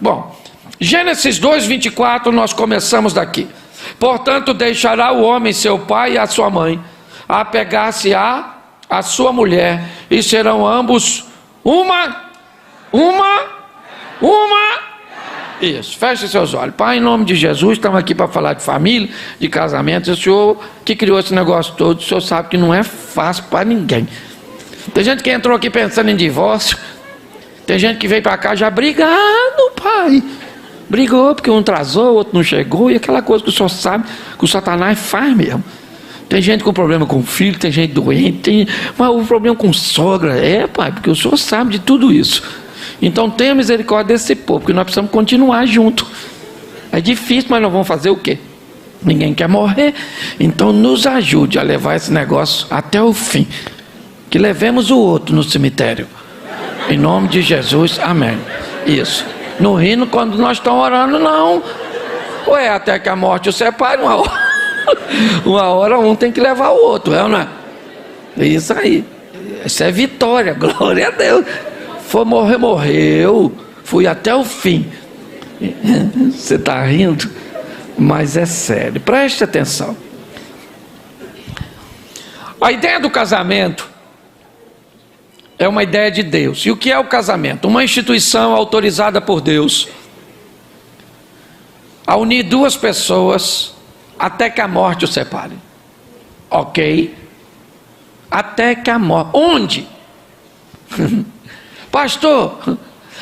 Bom, Gênesis 2, 24, nós começamos daqui. Portanto, deixará o homem seu pai e a sua mãe, apegar-se-á a sua mulher, e serão ambos uma. Isso, feche seus olhos. Pai, em nome de Jesus, estamos aqui para falar de família, de casamento. O Senhor que criou esse negócio todo, o Senhor sabe que não é fácil para ninguém. Tem gente que entrou aqui pensando em divórcio. Tem gente que veio para cá já brigando, pai. Brigou porque um atrasou, o outro não chegou. E aquela coisa que o Senhor sabe que o Satanás faz mesmo. Tem gente com problema com o filho, tem gente doente, mas o problema com sogra. Pai, porque o Senhor sabe de tudo isso. Então tenha misericórdia desse povo, porque nós precisamos continuar junto. É difícil, mas nós vamos fazer o quê? Ninguém quer morrer. Então nos ajude a levar esse negócio até o fim. Que levemos o outro no cemitério. Em nome de Jesus, amém. Isso. Não rindo quando nós estamos orando, não. Ou é até que a morte o separe uma hora. Uma hora um tem que levar o outro, é ou não é? É isso aí. Isso é vitória, glória a Deus. For morrer, morreu. Fui até o fim. Você está rindo? Mas é sério. Preste atenção. A ideia do casamento é uma ideia de Deus. E o que é o casamento? Uma instituição autorizada por Deus a unir duas pessoas até que a morte os separe. Ok? Até que a morte. Onde? Pastor,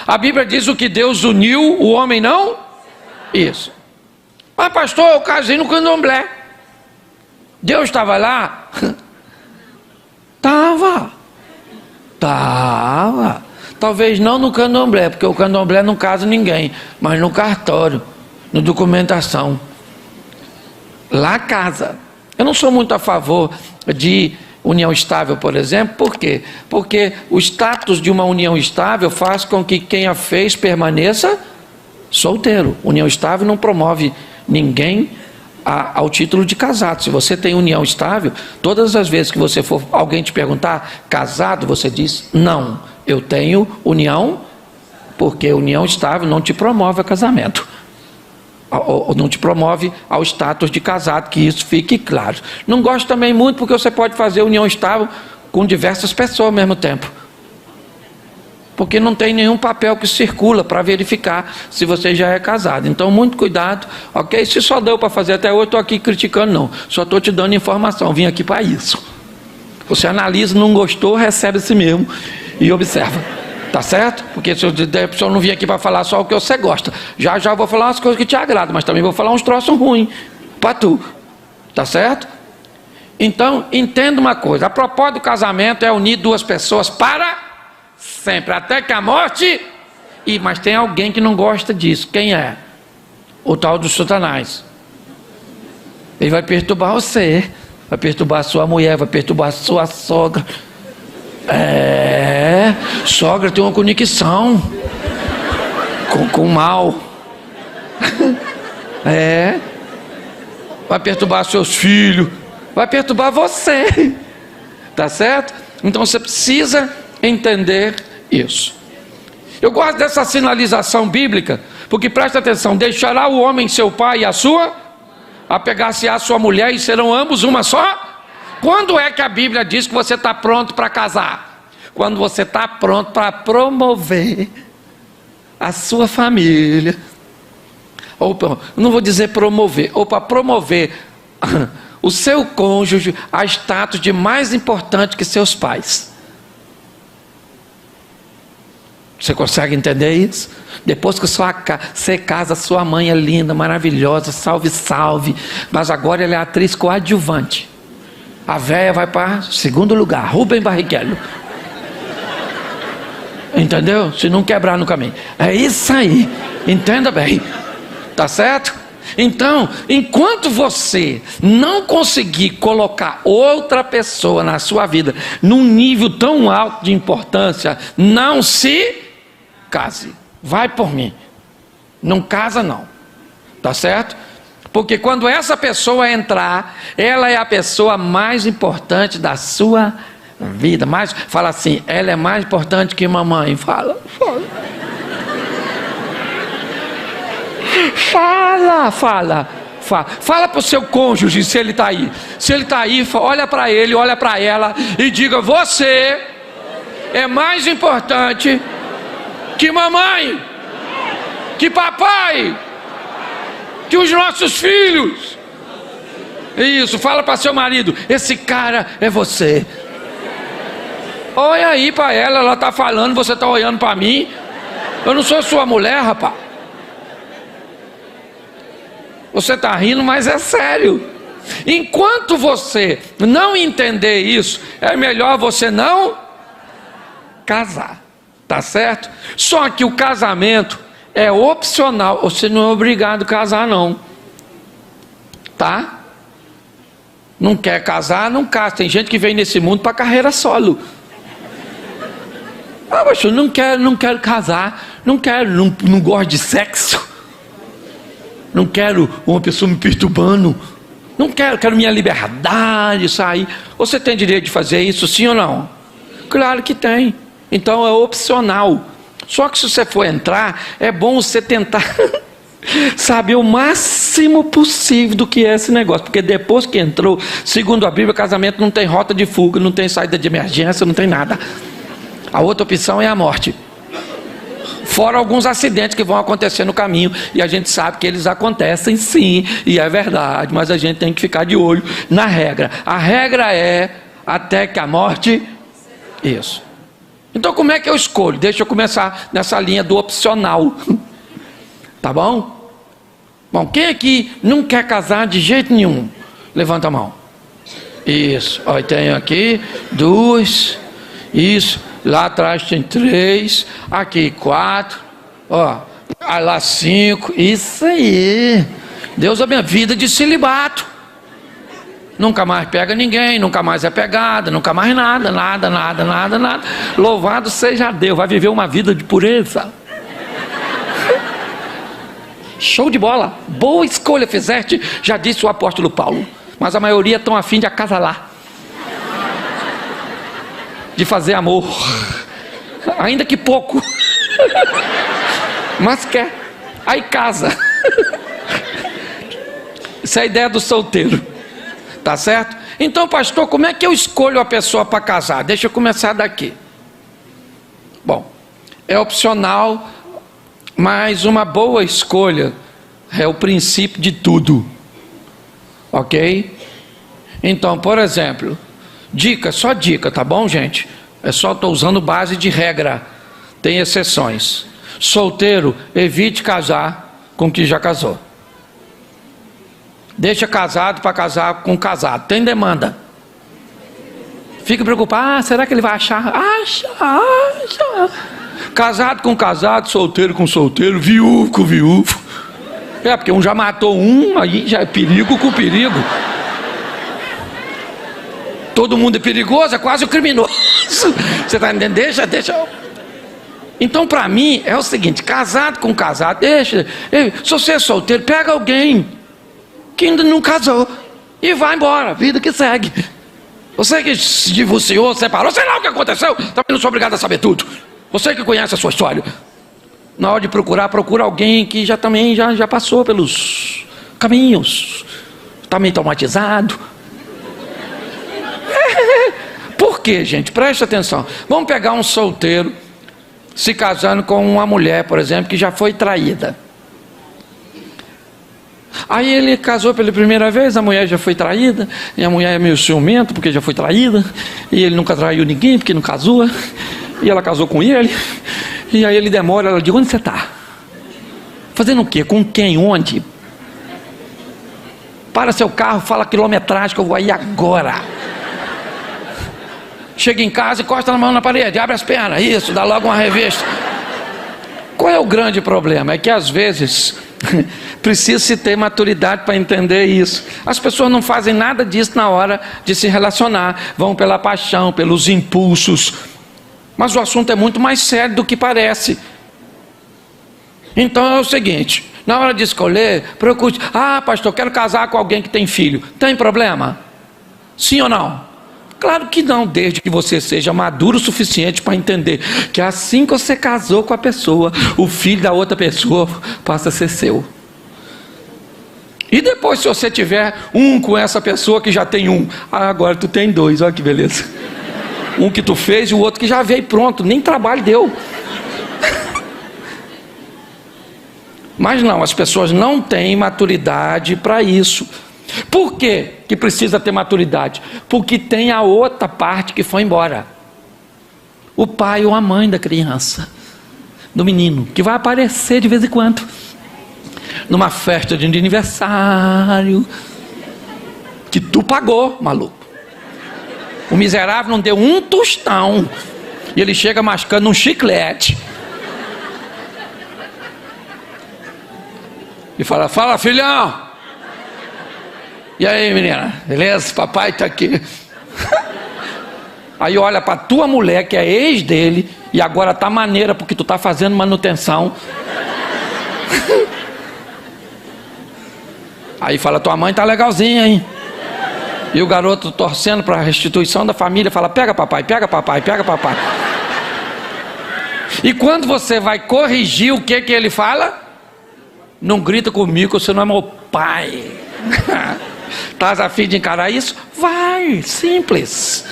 a Bíblia diz o que Deus uniu, o homem não? Isso. Mas pastor, eu casei no candomblé. Deus estava lá? Estava. Talvez não no candomblé, porque o candomblé não casa ninguém, mas no cartório, na documentação. Lá casa. Eu não sou muito a favor de união estável, por exemplo. Por quê? Porque o status de uma união estável faz com que quem a fez permaneça solteiro. União estável não promove ninguém ao título de casado. Se você tem união estável, todas as vezes que você for alguém te perguntar casado, você diz não, eu tenho união, porque união estável não te promove a casamento, ou não te promove ao status de casado, que isso fique claro. Não gosto também muito porque você pode fazer união estável com diversas pessoas ao mesmo tempo, porque não tem nenhum papel que circula para verificar se você já é casado. Então muito cuidado, ok? Se só deu para fazer até hoje, estou aqui criticando não, só estou te dando informação, vim aqui para isso. Você analisa, não gostou, recebe esse mesmo e observa, tá certo? Porque se eu não vim aqui para falar só o que você gosta, já vou falar umas coisas que te agradam, mas também vou falar uns troços ruins para tu, tá certo? Então entenda uma coisa, a propósito do casamento é unir duas pessoas para sempre, até que a morte. Mas tem alguém que não gosta disso. Quem é? O tal do Satanás. Ele vai perturbar você, vai perturbar a sua mulher, vai perturbar a sua sogra. Sogra tem uma conexão com o mal. Vai perturbar seus filhos, vai perturbar você, tá certo? Então você precisa entender isso. Eu gosto dessa sinalização bíblica, porque presta atenção: deixará o homem seu pai e a sua, apegar-se-á a sua mulher, e serão ambos uma só. Quando é que a Bíblia diz que você está pronto para casar? Quando você está pronto para promover a sua família, ou não vou dizer promover, ou para promover o seu cônjuge a status de mais importante que seus pais. Você consegue entender isso? Depois que você casa, sua mãe é linda, maravilhosa, salve, salve. Mas agora ela é atriz coadjuvante. A véia vai para segundo lugar, Rubem Barrichello. Entendeu? Se não quebrar no caminho. É isso aí. Entenda bem. Tá certo? Então, enquanto você não conseguir colocar outra pessoa na sua vida num nível tão alto de importância, não se case. Vai por mim. Não casa não. Tá certo? Porque quando essa pessoa entrar, ela é a pessoa mais importante da sua vida. Fala assim, ela é mais importante que mamãe. Fala. Fala para o seu cônjuge, se ele está aí. Se ele está aí, olha para ele, olha para ela e diga: você é mais importante que mamãe, que papai, que os nossos filhos. Isso, fala para seu marido: esse cara é você. Olha aí para ela, ela está falando, você está olhando para mim. Eu não sou sua mulher, rapaz. Você está rindo, mas é sério. Enquanto você não entender isso, é melhor você não casar, tá certo? Só que o casamento é opcional, você não é obrigado a casar não, tá? Não quer casar, não casa. Tem gente que vem nesse mundo para carreira solo. Ah, mas eu não quero casar, não gosto de sexo, não quero uma pessoa me perturbando, não quero minha liberdade, sair. Você tem direito de fazer isso, sim ou não? Claro que tem. Então é opcional. Só que se você for entrar, é bom você tentar saber o máximo possível do que é esse negócio, porque depois que entrou, segundo a Bíblia, casamento não tem rota de fuga, não tem saída de emergência, não tem nada. A outra opção é a morte. Fora alguns acidentes que vão acontecer no caminho, e a gente sabe que eles acontecem sim, e é verdade, mas a gente tem que ficar de olho na regra. A regra é até que a morte... Isso. Então como é que eu escolho? Deixa eu começar nessa linha do opcional. Tá bom? Bom, quem aqui não quer casar de jeito nenhum? Levanta a mão. Isso. Ó, tenho aqui 2. Isso. Lá atrás tem 3, aqui 4, ó, lá 5, isso aí. Deus é minha vida de celibato. Nunca mais pega ninguém, nunca mais é pegada, nunca mais nada. Louvado seja Deus, vai viver uma vida de pureza. Show de bola, boa escolha fizeste, já disse o apóstolo Paulo. Mas a maioria estão a fim de acasalar, de fazer amor, ainda que pouco, mas quer, aí casa. Essa é a ideia do solteiro, tá certo? Então, pastor, como é que eu escolho a pessoa para casar? Deixa eu começar daqui. Bom, é opcional, mas uma boa escolha é o princípio de tudo, ok? Então, por exemplo, dica, só dica, tá bom, gente? É só estou usando base de regra, tem exceções. Solteiro, evite casar com quem já casou. Deixa casado para casar com casado. Tem demanda. Fica preocupado, será que ele vai achar? Acha. Casado com casado, solteiro com solteiro, viúvo com viúvo. É, porque um já matou um, aí já é perigo com perigo. Todo mundo é perigoso, é quase um criminoso. Você está entendendo? Deixa. Então, para mim, é o seguinte: casado com casado, deixa. Se você é solteiro, pega alguém que ainda não casou e vai embora, vida que segue. Você que se divorciou, separou, sei lá o que aconteceu, também não sou obrigado a saber tudo. Você que conhece a sua história, na hora de procurar, procura alguém que já passou pelos caminhos, está meio traumatizado. Por quê, gente? Preste atenção. Vamos pegar um solteiro se casando com uma mulher, por exemplo, que já foi traída. Aí ele casou pela primeira vez, a mulher já foi traída, e a mulher é meio ciumenta porque já foi traída, e ele nunca traiu ninguém porque não casou, e ela casou com ele, e aí ele demora, ela diz: onde você está? Fazendo o quê? Com quem? Onde? Para seu carro, fala a quilometragem que eu vou aí agora. Chega em casa, encosta a mão na parede, abre as pernas, isso, dá logo uma revista. Qual é o grande problema? É que às vezes precisa-se ter maturidade para entender isso. As pessoas não fazem nada disso na hora de se relacionar, vão pela paixão, pelos impulsos. Mas o assunto é muito mais sério do que parece. Então é o seguinte: na hora de escolher, procure. Ah, pastor, quero casar com alguém que tem filho. Tem problema? Sim ou não? Claro que não, desde que você seja maduro o suficiente para entender que assim que você casou com a pessoa, o filho da outra pessoa passa a ser seu. E depois, se você tiver um com essa pessoa que já tem um, agora tu tem dois, olha que beleza. Um que tu fez e o outro que já veio pronto, nem trabalho deu. Mas não, as pessoas não têm maturidade para isso. Por quê que precisa ter maturidade? Porque tem a outra parte que foi embora. O pai ou a mãe da criança, do menino, que vai aparecer de vez em quando numa festa de aniversário que tu pagou, maluco. O miserável não deu um tostão e ele chega mascando um chiclete e fala: fala, filhão. E aí, menina, beleza? Papai tá aqui. Aí olha para tua mulher, que é ex dele, e agora tá maneira porque tu tá fazendo manutenção. Aí fala: tua mãe tá legalzinha, hein? E o garoto torcendo para a restituição da família fala: pega papai, pega papai, pega papai. E quando você vai corrigir, o que que ele fala? Não grita comigo, você não é meu pai. Estás a fim de encarar isso? Vai, simples.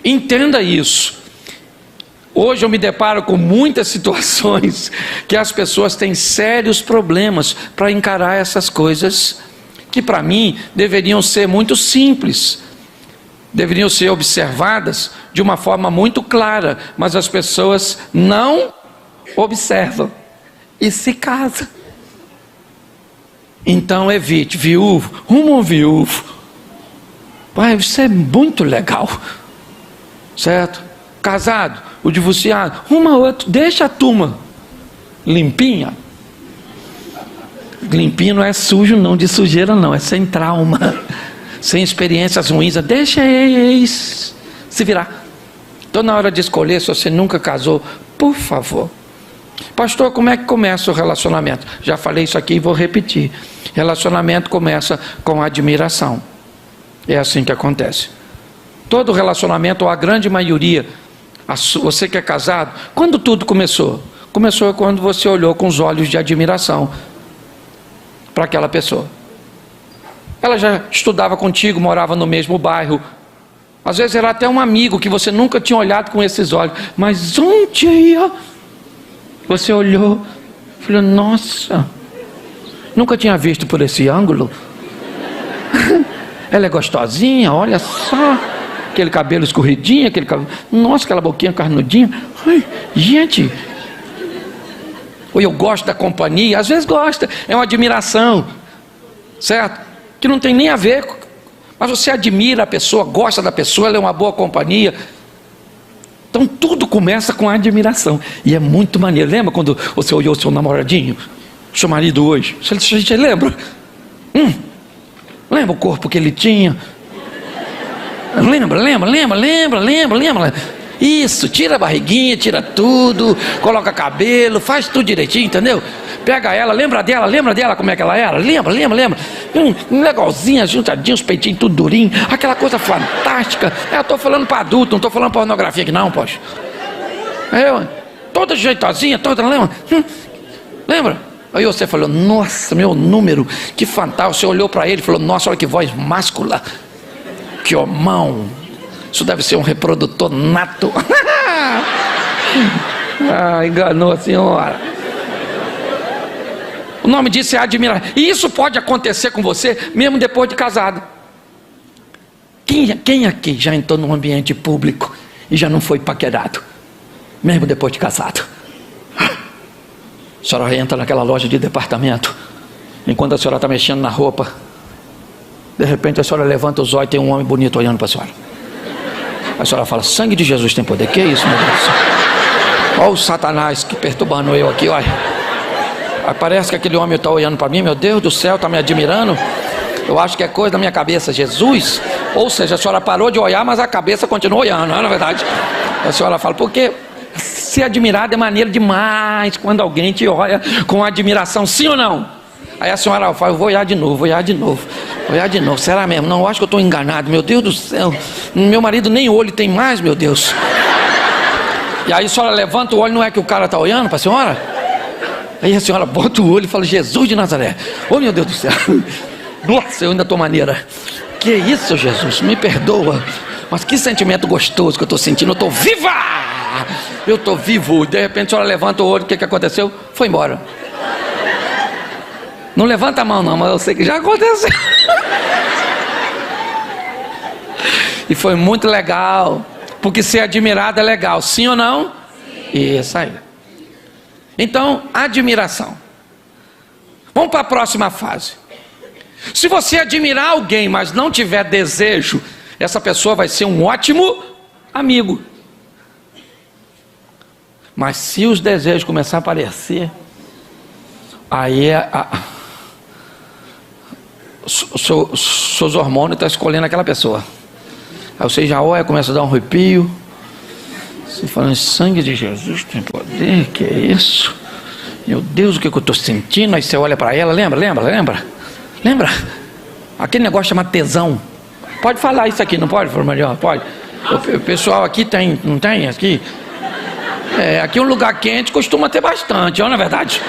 Entenda isso. Hoje eu me deparo com muitas situações que as pessoas têm sérios problemas para encarar essas coisas que para mim deveriam ser muito simples, deveriam ser observadas de uma forma muito clara, mas as pessoas não observam e se casam. Então evite. Viúvo, um viúvo, vai, isso é muito legal, certo? Casado, o divorciado, uma outra, deixa a turma limpinha. Limpinho não é sujo não, de sujeira não, é sem trauma, sem experiências ruins. Deixa eles se virar. Então na hora de escolher, se você nunca casou, por favor. Pastor, como é que começa o relacionamento? Já falei isso aqui e vou repetir. Relacionamento começa com admiração. É assim que acontece. Todo relacionamento, ou a grande maioria, você que é casado, quando tudo começou? Começou quando você olhou com os olhos de admiração para aquela pessoa. Ela já estudava contigo, morava no mesmo bairro, às vezes era até um amigo que você nunca tinha olhado com esses olhos, mas um dia você olhou e falou: nossa, nunca tinha visto por esse ângulo. Ela é gostosinha, olha só, aquele cabelo escorridinho, aquele cabelo, nossa, aquela boquinha carnudinha. Ai, gente, ou eu gosto da companhia, às vezes gosta, é uma admiração, certo? Que não tem nem a ver, mas você admira a pessoa, gosta da pessoa, ela é uma boa companhia. Então tudo começa com a admiração, e é muito maneiro. Lembra quando você olhou o seu namoradinho, seu marido hoje? Você lembra? Lembra o corpo que ele tinha? Lembra. Isso, tira a barriguinha, tira tudo, coloca cabelo, faz tudo direitinho, entendeu? Pega ela, lembra dela como é que ela era? Lembra. Legalzinha, juntadinha, os peitinhos tudo durinho, aquela coisa fantástica. Eu estou falando para adulto, não estou falando pornografia aqui não, poxa. Toda jeitosinha, toda, lembra? Lembra? Aí você falou: nossa, meu número, que fantástico. Você olhou para ele e falou: nossa, olha que voz máscula, que homão. Isso deve ser um reprodutor nato. Enganou a senhora. O nome disso é admirar. E isso pode acontecer com você mesmo depois de casado. Quem aqui já entrou num ambiente público e já não foi paquerado, mesmo depois de casado? A senhora entra naquela loja de departamento, enquanto a senhora está mexendo na roupa, de repente a senhora levanta os olhos e tem um homem bonito olhando para a senhora. A senhora fala: sangue de Jesus tem poder. Que é isso, meu Deus? Olha o Satanás que perturbando eu aqui, olha. Parece que aquele homem está olhando para mim, meu Deus do céu, está me admirando. Eu acho que é coisa da minha cabeça, Jesus. Ou seja, a senhora parou de olhar, mas a cabeça continua olhando, não é, na verdade? A senhora fala: porque ser admirado é maneiro demais quando alguém te olha com admiração, sim ou não? Aí a senhora fala: eu vou olhar de novo. Será mesmo? Não, eu acho que eu estou enganado, meu Deus do céu. Meu marido nem olho tem mais, meu Deus. E aí a senhora levanta o olho, não é que o cara está olhando para a senhora? Aí a senhora bota o olho e fala: Jesus de Nazaré. Oh, meu Deus do céu. Nossa, eu ainda estou maneira. Que isso, Jesus, me perdoa. Mas que sentimento gostoso que eu estou sentindo. Eu estou viva. Eu estou vivo. De repente a senhora levanta o olho. O que aconteceu? Foi embora. Não levanta a mão não, mas eu sei que já aconteceu. E foi muito legal. Porque ser admirado é legal, sim ou não? Sim. Isso aí. Então, admiração. Vamos para a próxima fase. Se você admirar alguém, mas não tiver desejo, essa pessoa vai ser um ótimo amigo. Mas se os desejos começarem a aparecer, aí seus hormônios estão escolhendo aquela pessoa. Aí você já olha, começa a dar um arrepio. Você fala: sangue de Jesus tem poder, que é isso? Meu Deus, o que eu estou sentindo? Aí você olha para ela, lembra? Aquele negócio chama tesão. Pode falar isso aqui, não pode, Formalhão? Pode. O pessoal aqui tem, não tem? Aqui aqui é um lugar quente, costuma ter bastante, não é verdade?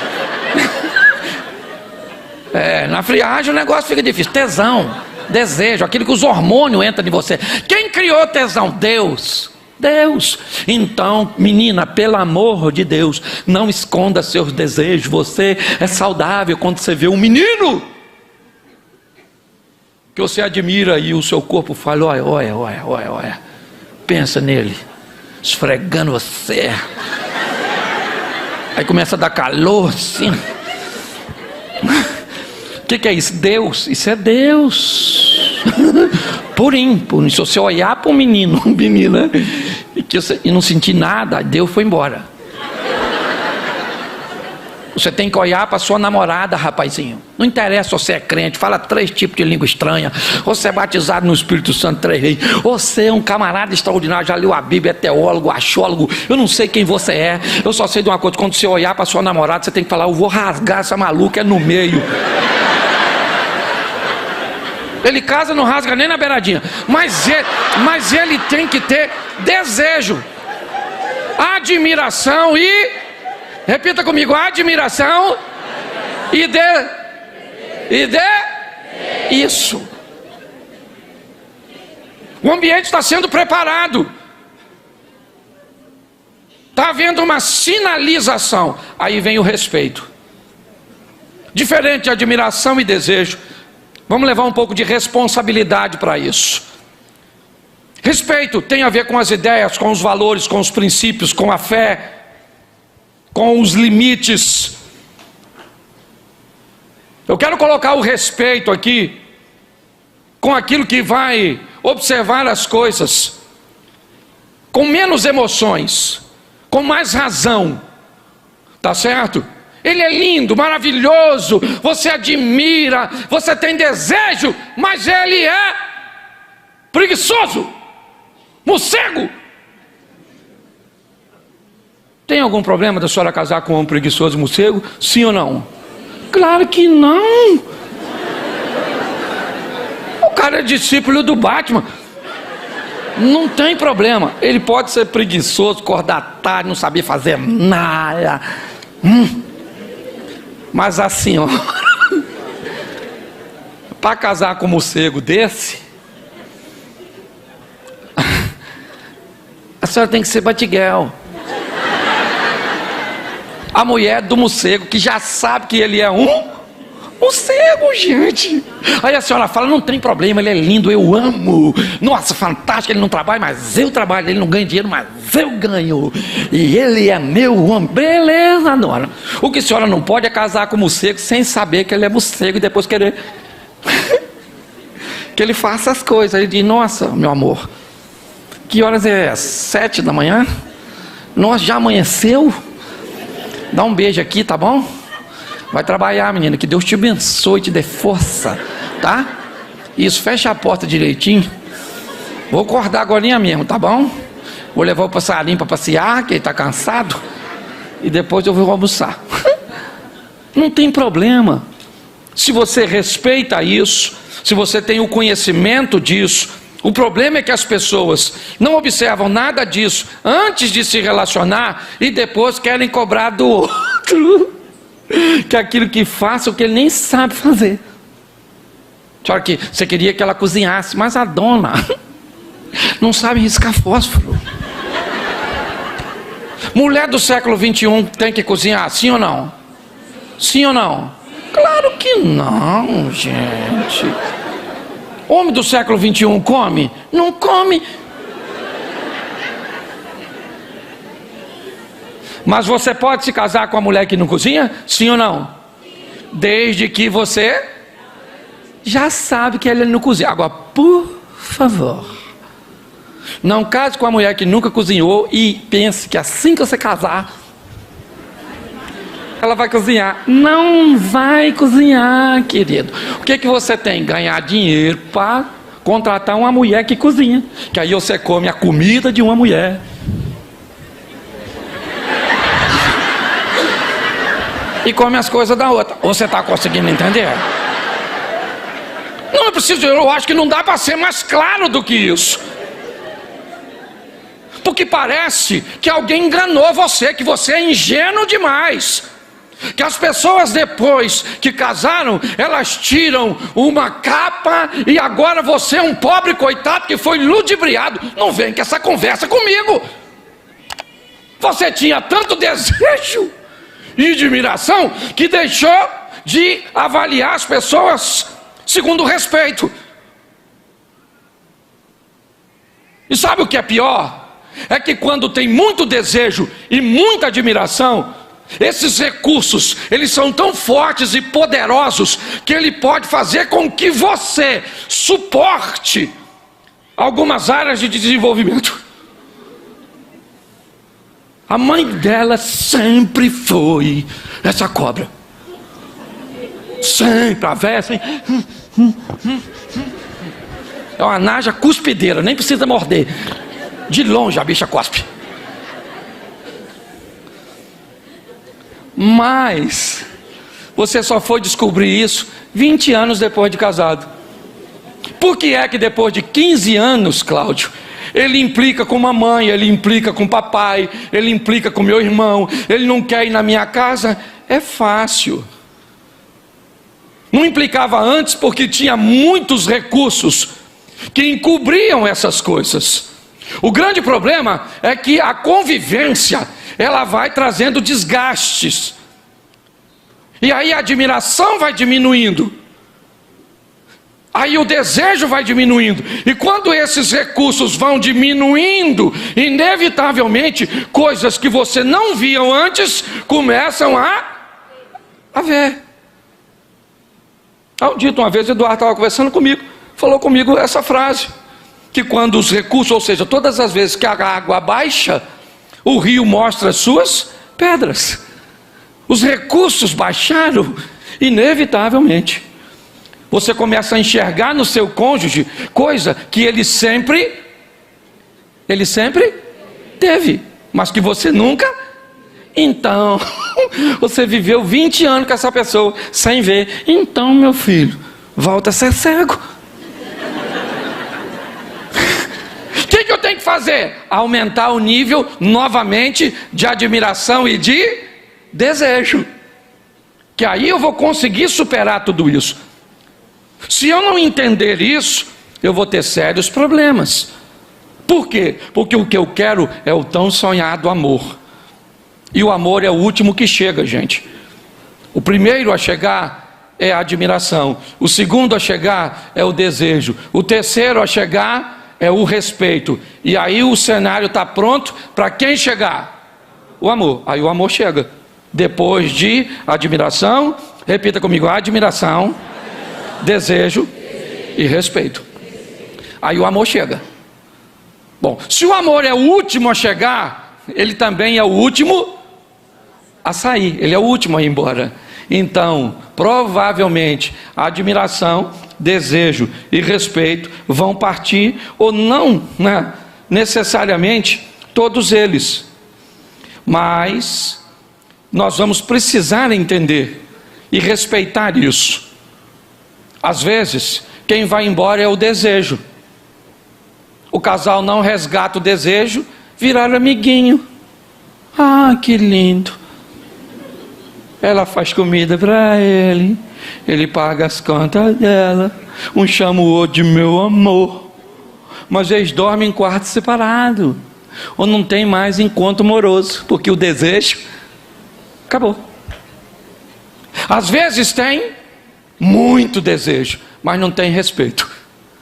Na friagem o negócio fica difícil. Tesão, desejo, aquilo que os hormônios entram em você. Quem criou tesão? Deus. Então, menina, pelo amor de Deus, não esconda seus desejos. Você é saudável quando você vê um menino que você admira e o seu corpo fala: olha, pensa nele, esfregando você. Aí começa a dar calor assim. O que é isso? Deus. Isso é Deus. Purinho. Se você olhar para um menino, menina, e não sentir nada, Deus foi embora. Você tem que olhar para sua namorada, rapazinho. Não interessa se você é crente, fala 3 tipos de língua estranha, ou você é batizado no Espírito Santo 3 vezes, ou você é um camarada extraordinário, já leu a Bíblia, é teólogo, achólogo. Eu não sei quem você é. Eu só sei de uma coisa: quando você olhar para sua namorada, você tem que falar: eu vou rasgar essa maluca no meio. Ele casa, não rasga nem na beiradinha. Mas ele tem que ter desejo, admiração e... repita comigo: admiração e isso. O ambiente está sendo preparado. Está havendo uma sinalização. Aí vem o respeito. Diferente de admiração e desejo, vamos levar um pouco de responsabilidade para isso. Respeito tem a ver com as ideias, com os valores, com os princípios, com a fé, com os limites. Eu quero colocar o respeito aqui com aquilo que vai observar as coisas com menos emoções, com mais razão. Tá certo? Ele é lindo, maravilhoso, você admira, você tem desejo, mas ele é preguiçoso, morcego. Tem algum problema da senhora casar com um homem preguiçoso, morcego? Sim ou não? Claro que não. O cara é discípulo do Batman. Não tem problema. Ele pode ser preguiçoso, acordar tarde, não saber fazer nada. Mas assim, ó, para casar com um morcego desse, a senhora tem que ser batiguel. A mulher do morcego, que já sabe que ele é um morcego, gente. Aí a senhora fala: não tem problema, ele é lindo, eu amo. Nossa, fantástico, ele não trabalha, mas eu trabalho. Ele não ganha dinheiro, mas eu ganho. E ele é meu homem. Beleza, dona. O que a senhora não pode é casar com o morcego sem saber que ele é morcego e depois querer que ele faça as coisas. Ele diz: nossa, meu amor, que horas é? 7 da manhã? Nossa, já amanheceu? Dá um beijo aqui, tá bom? Vai trabalhar, menina, que Deus te abençoe, te dê força, tá? Isso, fecha a porta direitinho. Vou acordar agora mesmo, tá bom? Vou levar o passarinho para passear, que ele está cansado, e depois eu vou almoçar. Não tem problema. Se você respeita isso, se você tem o conhecimento disso. O problema é que as pessoas não observam nada disso antes de se relacionar e depois querem cobrar do outro. que aquilo que faça o que ele nem sabe fazer. Só que você queria que ela cozinhasse, mas a dona não sabe riscar fósforo. Mulher do século 21 tem que cozinhar, sim ou não? Sim ou não? Claro que não, gente. Homem do século 21 come? Não come. Mas você pode se casar com uma mulher que não cozinha? Sim ou não? Desde que você já sabe que ela não cozinha. Agora, por favor, não case com uma mulher que nunca cozinhou e pense que assim que você casar, ela vai cozinhar. Não vai cozinhar, querido. O que você tem? Ganhar dinheiro para contratar uma mulher que cozinha. Que aí você come a comida de uma mulher. E come as coisas da outra. Você está conseguindo entender? Não, eu acho que não dá para ser mais claro do que isso. Porque parece que alguém enganou você, que você é ingênuo demais. Que as pessoas depois que casaram, elas tiram uma capa e agora você é um pobre coitado que foi ludibriado. Não vem com essa conversa comigo. Você tinha tanto desejo e admiração que deixou de avaliar as pessoas segundo o respeito. E sabe o que é pior? É que quando tem muito desejo e muita admiração, esses recursos, eles são tão fortes e poderosos que ele pode fazer com que você suporte algumas áreas de desenvolvimento. A mãe dela sempre foi essa cobra. Sempre, a véia assim. É uma naja cuspideira, nem precisa morder. De longe a bicha cospe. Mas você só foi descobrir isso 20 anos depois de casado. Por que é que depois de 15 anos, Cláudio, ele implica com mamãe, ele implica com papai, ele implica com meu irmão, ele não quer ir na minha casa? É fácil. Não implicava antes porque tinha muitos recursos que encobriam essas coisas. O grande problema é que a convivência, ela vai trazendo desgastes. E aí a admiração vai diminuindo. Aí o desejo vai diminuindo. E quando esses recursos vão diminuindo, inevitavelmente, coisas que você não via antes, começam a ver. Dito uma vez, Eduardo estava conversando comigo, falou comigo essa frase, que quando os recursos, ou seja, todas as vezes que a água baixa, o rio mostra as suas pedras. Os recursos baixaram, inevitavelmente. Você começa a enxergar no seu cônjuge coisa que ele sempre teve, mas que você nunca. Então, você viveu 20 anos com essa pessoa sem ver. Então, meu filho, volta a ser cego. O que eu tenho que fazer? Aumentar o nível novamente de admiração e de desejo. Que aí eu vou conseguir superar tudo isso. Se eu não entender isso, eu vou ter sérios problemas. Por quê? Porque o que eu quero é o tão sonhado amor. E o amor é o último que chega, gente. O primeiro a chegar é a admiração. O segundo a chegar é o desejo. O terceiro a chegar é o respeito. E aí o cenário está pronto para quem chegar? O amor. Aí o amor chega. Depois de admiração, repita comigo: admiração, desejo e respeito. Aí o amor chega. Bom, se o amor é o último a chegar, ele também é o último a sair, ele é o último a ir embora. Então, provavelmente, a admiração, desejo e respeito vão partir, ou não, né, necessariamente todos eles. Mas nós vamos precisar entender e respeitar isso. Às vezes, quem vai embora é o desejo. O casal não resgata o desejo, virar amiguinho. Ah, que lindo. Ela faz comida para ele paga as contas dela, um chama o outro de meu amor, mas eles dormem em quarto separado, ou não tem mais encontro amoroso, porque o desejo acabou. Às vezes tem muito desejo, mas não tem respeito.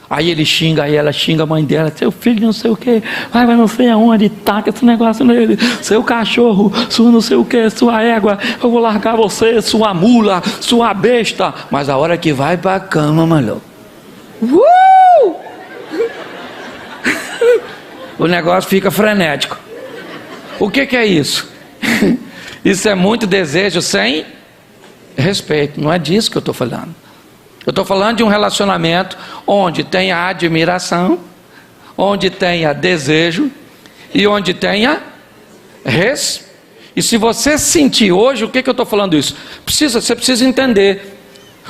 Aí ele xinga, aí ela xinga a mãe dela, seu filho não sei o que, vai não sei aonde, taca esse negócio nele, seu cachorro, sua não sei o que, sua égua, eu vou largar você, sua mula, sua besta. Mas a hora que vai para a cama, maluco, o negócio fica frenético. O que é isso? Isso é muito desejo sem respeito. Não é disso que eu estou falando. Eu estou falando de um relacionamento onde tenha admiração, onde tenha desejo e onde tenha E se você sentir hoje, o que eu estou falando isso? Você precisa entender.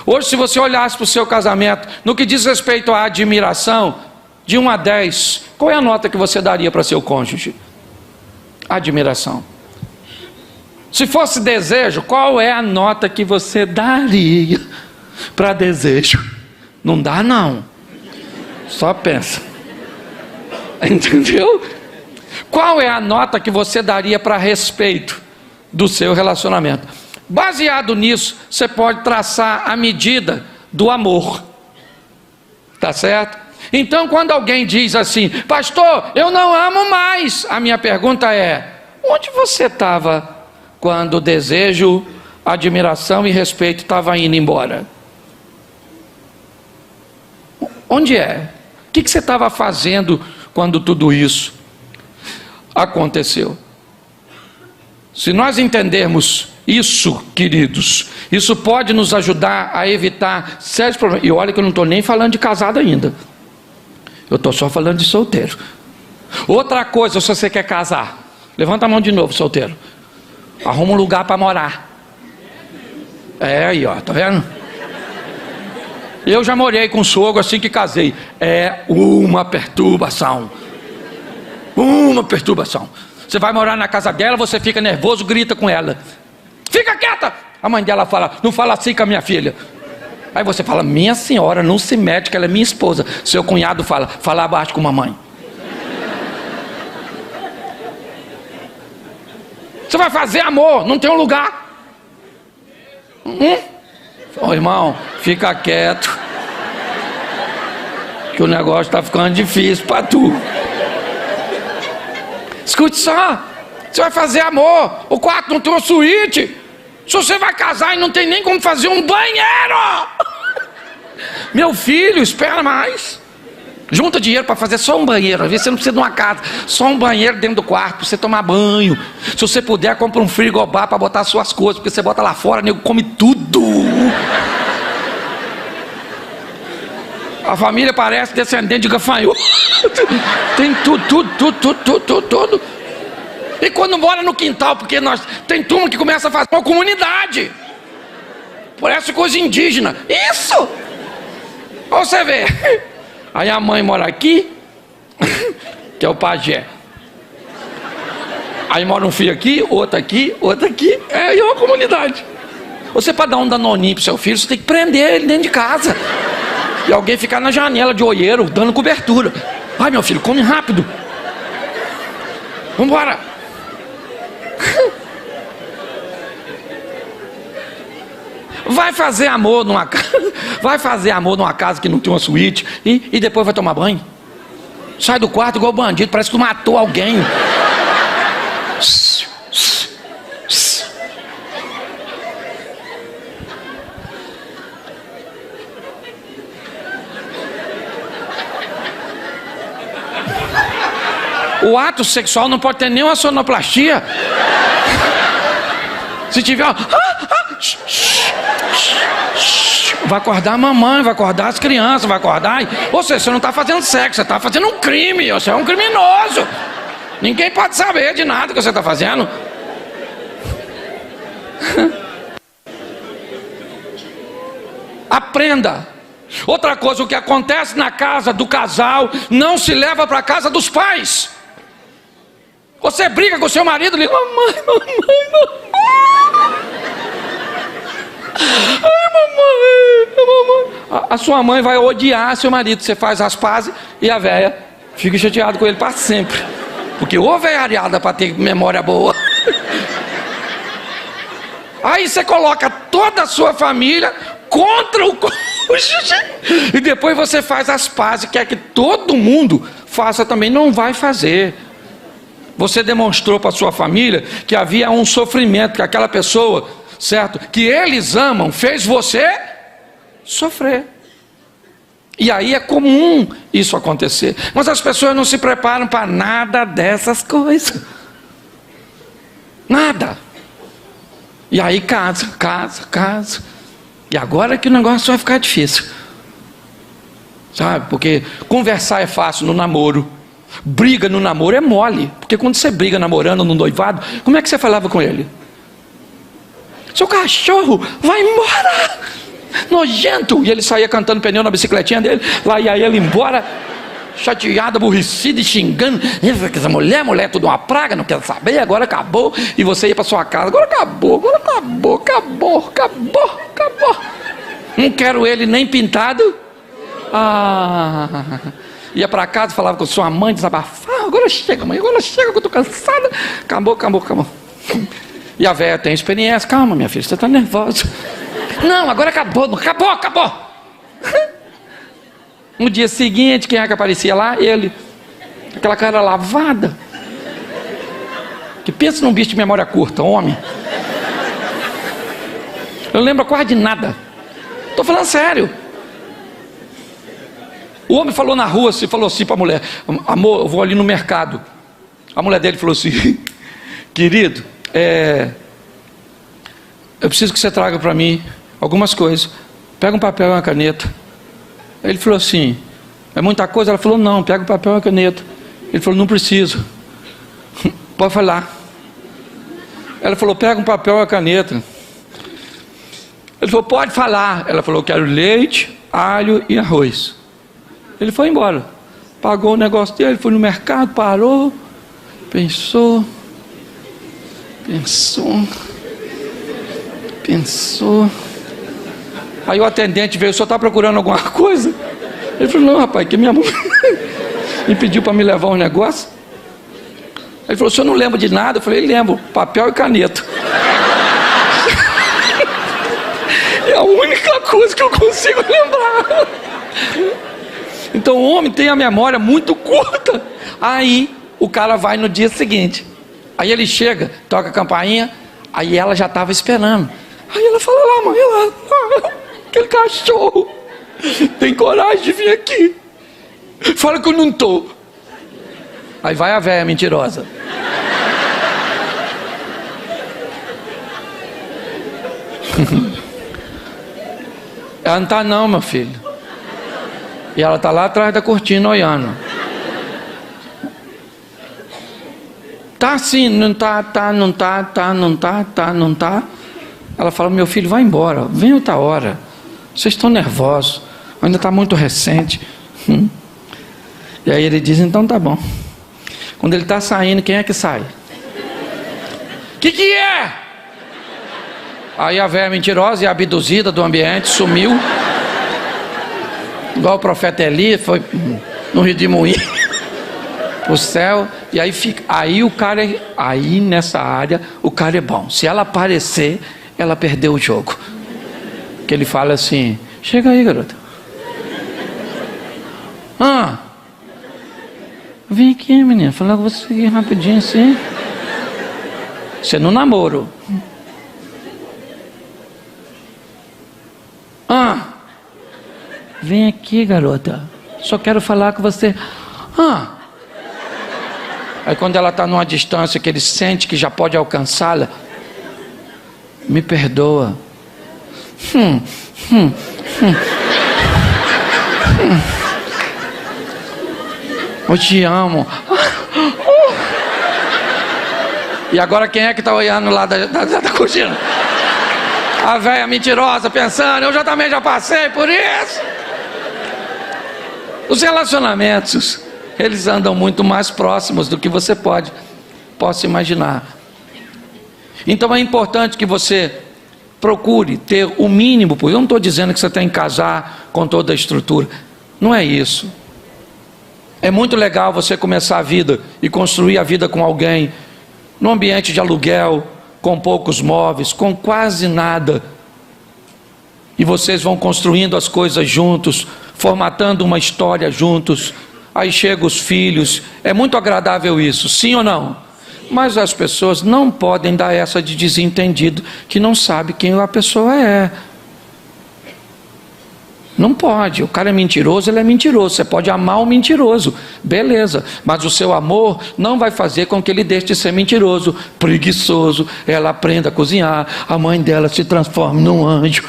Hoje, se você olhasse para o seu casamento, no que diz respeito à admiração, de 1 a 10, qual é a nota que você daria para seu cônjuge? Admiração. Se fosse desejo, qual é a nota que você daria para desejo? Não dá não, só pensa. Entendeu? Qual é a nota que você daria para respeito do seu relacionamento? Baseado nisso, você pode traçar a medida do amor. Tá certo? Então, quando alguém diz assim, pastor, eu não amo mais, a minha pergunta é, onde você estava quando o desejo, admiração e respeito estavam indo embora? Onde é? O que você estava fazendo quando tudo isso aconteceu? Se nós entendermos isso, queridos, isso pode nos ajudar a evitar sérios problemas. E olha que eu não estou nem falando de casado ainda, eu estou só falando de solteiro. Outra coisa, se você quer casar, levanta a mão de novo, solteiro. Arruma um lugar para morar. É aí, ó, tá vendo? Eu já morei com um sogro assim que casei. É uma perturbação. Uma perturbação. Você vai morar na casa dela, você fica nervoso, grita com ela. Fica quieta! A mãe dela fala, não fala assim com a minha filha. Aí você fala, minha senhora, não se mete, que ela é minha esposa. Seu cunhado fala, fala abaixo com a mamãe. Você vai fazer amor, não tem um lugar. Ô irmão, fica quieto, que o negócio está ficando difícil para tu. Escute só, você vai fazer amor, o quarto não tem uma suíte. Se você vai casar e não tem nem como fazer um banheiro, meu filho, espera mais. Junta dinheiro para fazer só um banheiro. Às vezes você não precisa de uma casa, só um banheiro dentro do quarto para você tomar banho. Se você puder, compra um frigobar para botar suas coisas, porque você bota lá fora, nego come tudo. A família parece descendente de gafanhoto. Tem tudo. E quando mora no quintal, porque tem turma que começa a fazer uma comunidade. Parece coisa indígena. Isso! Você vê. Aí a mãe mora aqui, que é o pajé. Aí mora um filho aqui, outro aqui. É uma comunidade. Você, para dar um danoninho pro seu filho, você tem que prender ele dentro de casa. E alguém ficar na janela de olheiro, dando cobertura. Ai, meu filho, come rápido. Vambora. Vai fazer amor numa casa que não tem uma suíte e depois vai tomar banho. Sai do quarto igual bandido, parece que matou alguém. O ato sexual não pode ter nenhuma sonoplastia. Se tiver vai acordar a mamãe, vai acordar as crianças, vai acordar. Ou seja, você não está fazendo sexo, você está fazendo um crime, você é um criminoso. Ninguém pode saber de nada que você está fazendo. Aprenda. Outra coisa, o que acontece na casa do casal não se leva para a casa dos pais. Você briga com seu marido e diz, mamãe. a sua mãe vai odiar seu marido. Você faz as pazes e a véia fica chateada com ele para sempre. Porque ô velhariada para ter memória boa. Aí você coloca toda a sua família contra o cônjuge e depois você faz as pazes, quer que todo mundo faça também. Não vai fazer. Você demonstrou para sua família que havia um sofrimento, que aquela pessoa, certo, que eles amam, fez você sofrer. E aí é comum isso acontecer. Mas as pessoas não se preparam para nada dessas coisas. Nada. E aí casa. E agora que o negócio vai ficar difícil. Sabe? Porque conversar é fácil no namoro. Briga no namoro é mole. Porque quando você briga namorando no noivado, como é que você falava com ele? Seu cachorro, vai embora! Nojento! E ele saía cantando pneu na bicicletinha dele. Lá ia ele embora, chateado, aborrecido e xingando. Essa mulher é tudo uma praga, não quero saber, agora acabou. E você ia para sua casa, agora acabou. Não quero ele nem pintado. Ia para casa, falava com sua mãe, desabafava. Agora chega, mãe, que eu estou cansada. Acabou. E a velha tem experiência. Calma, minha filha, você está nervosa. Não, agora acabou. No dia seguinte, quem é que aparecia lá? Ele. Aquela cara lavada. Que pensa num bicho de memória curta, homem. Eu não lembro quase de nada. Estou falando sério. O homem falou na rua, falou assim para a mulher: amor, eu vou ali no mercado. A mulher dele falou assim: querido, eu preciso que você traga para mim algumas coisas. Pega um papel e uma caneta. Ele falou assim: é muita coisa? Ela falou: não, pega o papel e uma caneta. Ele falou: não preciso. Pode falar. Ela falou: pega um papel e uma caneta. Ele falou: pode falar. Ela falou: quero leite, alho e arroz. Ele foi embora. Pagou o negócio dele, foi no mercado, parou, pensou. Aí o atendente veio: o senhor está procurando alguma coisa? Ele falou: não, rapaz, que minha mãe me pediu para me levar um negócio. Ele falou: o senhor não lembra de nada? Eu falei: lembro, papel e caneta. É a única coisa que eu consigo lembrar. Então o homem tem a memória muito curta. Aí o cara vai no dia seguinte. Aí ele chega, toca a campainha. Aí ela já estava esperando. Aí ela fala: lá, mãe, lá, aquele cachorro tem coragem de vir aqui. Fala que eu não estou. Aí vai a véia mentirosa. Ela não está não, meu filho. E ela está lá atrás da cortina olhando. Tá sim, não tá. Ela fala: meu filho, vai embora, vem outra hora. Vocês estão nervosos, ainda está muito recente. E aí ele diz: então tá bom. Quando ele está saindo, quem é que sai? Que é? Aí a velha mentirosa e abduzida do ambiente sumiu. Igual o profeta Elias, foi no Rio de Moinho pro céu. E aí fica. Aí nessa área o cara é bom. Se ela aparecer, ela perdeu o jogo. Que ele fala assim: chega aí, garota. Vem aqui, menina, falar com você aqui rapidinho assim. Você no namoro. Vem aqui, garota. Só quero falar com você. Aí quando ela está numa distância que ele sente que já pode alcançá-la: me perdoa. Eu te amo. E agora quem é que está olhando lá da cortina? A velha mentirosa pensando: eu também já passei por isso. Os relacionamentos, eles andam muito mais próximos do que você possa imaginar. Então é importante que você procure ter o mínimo. Eu não estou dizendo que você tem que casar com toda a estrutura. Não é isso. É muito legal você começar a vida e construir a vida com alguém num ambiente de aluguel, com poucos móveis, com quase nada. E vocês vão construindo as coisas juntos, formatando uma história juntos. Aí chegam os filhos. É muito agradável isso, sim ou não? Mas as pessoas não podem dar essa de desentendido, que não sabe quem a pessoa é. Não pode. O cara é mentiroso, ele é mentiroso. Você pode amar o mentiroso, beleza, mas o seu amor não vai fazer com que ele deixe de ser mentiroso, preguiçoso. Ela aprenda a cozinhar, a mãe dela se transforme num anjo.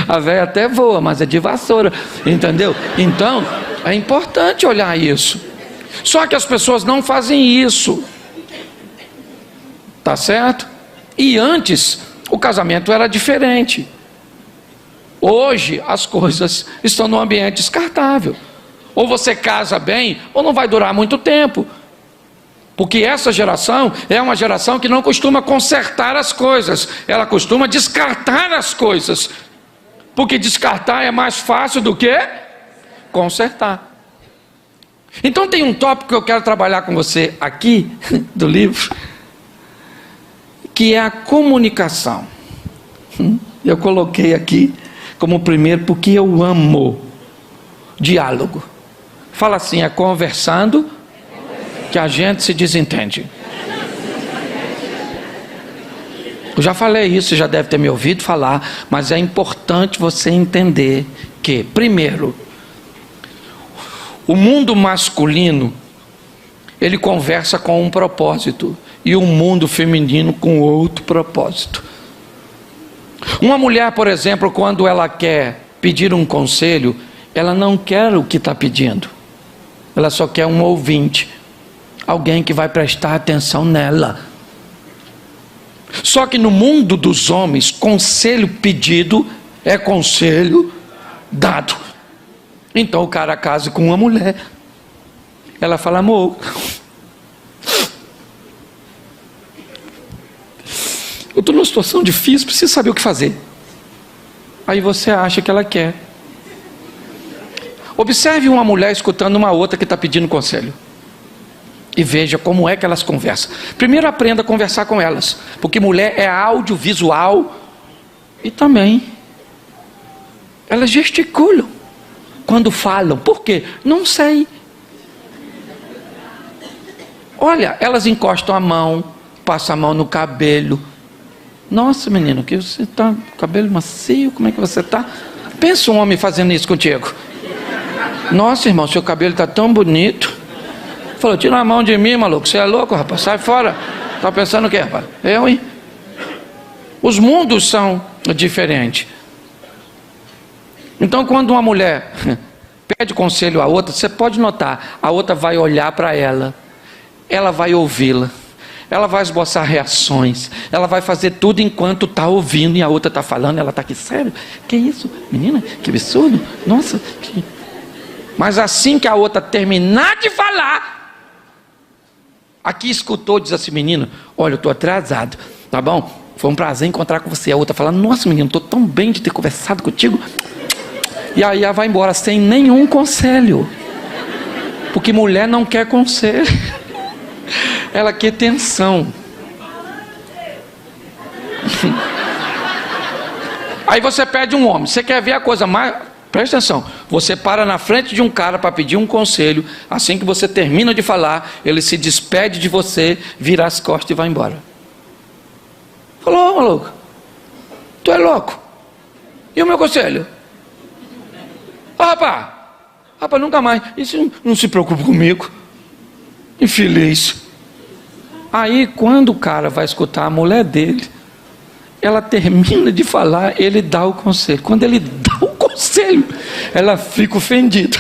A velha até voa, mas é de vassoura, entendeu? Então é importante olhar isso. Só que as pessoas não fazem isso, tá certo? E antes o casamento era diferente. Hoje as coisas estão num ambiente descartável. Ou você casa bem, ou não vai durar muito tempo. Porque essa geração é uma geração que não costuma consertar as coisas, ela costuma descartar as coisas. Porque descartar é mais fácil do que consertar. Então tem um tópico que eu quero trabalhar com você aqui, do livro, que é a comunicação. Eu coloquei aqui como primeiro porque eu amo diálogo. Fala assim, é conversando que a gente se desentende. Eu já falei isso, você já deve ter me ouvido falar, mas é importante você entender que, primeiro, o mundo masculino, ele conversa com um propósito, e o mundo feminino com outro propósito. Uma mulher, por exemplo, quando ela quer pedir um conselho, ela não quer o que está pedindo, ela só quer um ouvinte, alguém que vai prestar atenção nela. Só que no mundo dos homens, conselho pedido é conselho dado. Então o cara casa com uma mulher, ela fala, amor, eu estou numa situação difícil, preciso saber o que fazer. Aí você acha que ela quer. Observe uma mulher escutando uma outra que está pedindo conselho, e veja como é que elas conversam. Primeiro aprenda a conversar com elas, porque mulher é audiovisual, e também elas gesticulam quando falam. Por quê? Não sei. Olha, elas encostam a mão, passam a mão no cabelo. Nossa, menino, que você está com cabelo macio, como é que você está? Pensa um homem fazendo isso contigo. Nossa, irmão, seu cabelo está tão bonito. Falou, tira a mão de mim, maluco, você é louco, rapaz, sai fora. Está pensando o quê, rapaz? Eu, hein? Os mundos são diferentes. Então, quando uma mulher pede conselho a outra, você pode notar, a outra vai olhar para ela, ela vai ouvi-la, ela vai esboçar reações, ela vai fazer tudo enquanto está ouvindo, e a outra está falando, ela está aqui, sério? Que isso? Menina, que absurdo, nossa. Mas assim que a outra terminar de falar, aqui escutou, diz assim, menino, olha, eu estou atrasado, tá bom? Foi um prazer encontrar com você. A outra fala, nossa menino, estou tão bem de ter conversado contigo. E aí ela vai embora sem nenhum conselho, porque mulher não quer conselho, ela quer tensão. Aí você pede um homem, você quer ver a coisa mais... Presta atenção, você para na frente de um cara para pedir um conselho, assim que você termina de falar, ele se despede de você, vira as costas e vai embora. Falou, maluco, tu é louco? E o meu conselho? Rapaz, nunca mais, isso não se preocupa comigo, infeliz. Aí quando o cara vai escutar a mulher dele, ela termina de falar, ele dá o conselho. Quando ele dá o conselho, ela fica ofendida.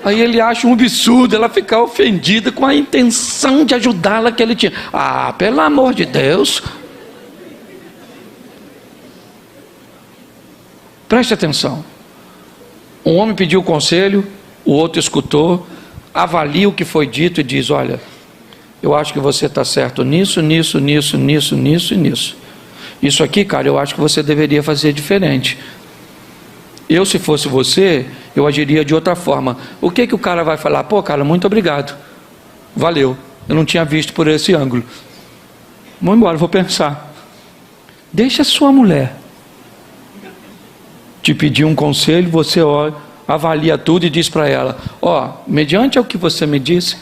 Aí ele acha um absurdo ela ficar ofendida com a intenção de ajudá-la que ele tinha. Ah, pelo amor de Deus. Preste atenção. Um homem pediu conselho, o outro escutou, avalia o que foi dito e diz, olha, eu acho que você está certo nisso, nisso, nisso, nisso, nisso e nisso. Isso aqui, cara, eu acho que você deveria fazer diferente. Eu, se fosse você, eu agiria de outra forma. O que o cara vai falar? Pô, cara, muito obrigado. Valeu. Eu não tinha visto por esse ângulo. Vou embora, vou pensar. Deixa a sua mulher te pedir um conselho, você olha, avalia tudo e diz para ela: ó, mediante o que você me disse,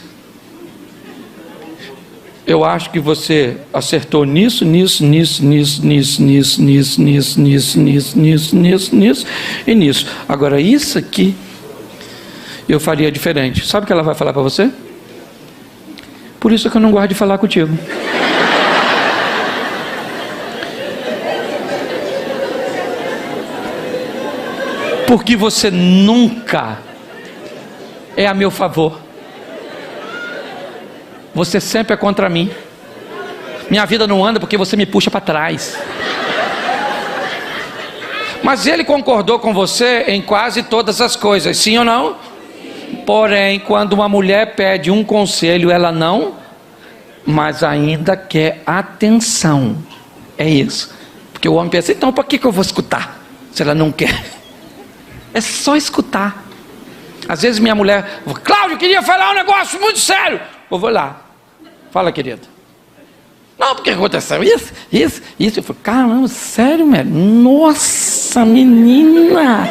eu acho que você acertou nisso, nisso, nisso, nisso, nisso, nisso, nisso, nisso, nisso, nisso, nisso, nisso, nisso e nisso. Agora isso aqui eu faria diferente. Sabe o que ela vai falar para você? Por isso que eu não gosto de falar contigo. Porque você nunca é a meu favor. Você sempre é contra mim. Minha vida não anda porque você me puxa para trás. Mas ele concordou com você em quase todas as coisas, sim ou não? Porém, quando uma mulher pede um conselho, ela não, mas ainda quer atenção. É isso. Porque o homem pensa: então para que eu vou escutar, se ela não quer? É só escutar. Às vezes minha mulher: Cláudio, eu queria falar um negócio muito sério. Eu vou lá. Fala, querido. Não, porque aconteceu isso. Eu falo: caramba, sério, velho? Nossa, menina.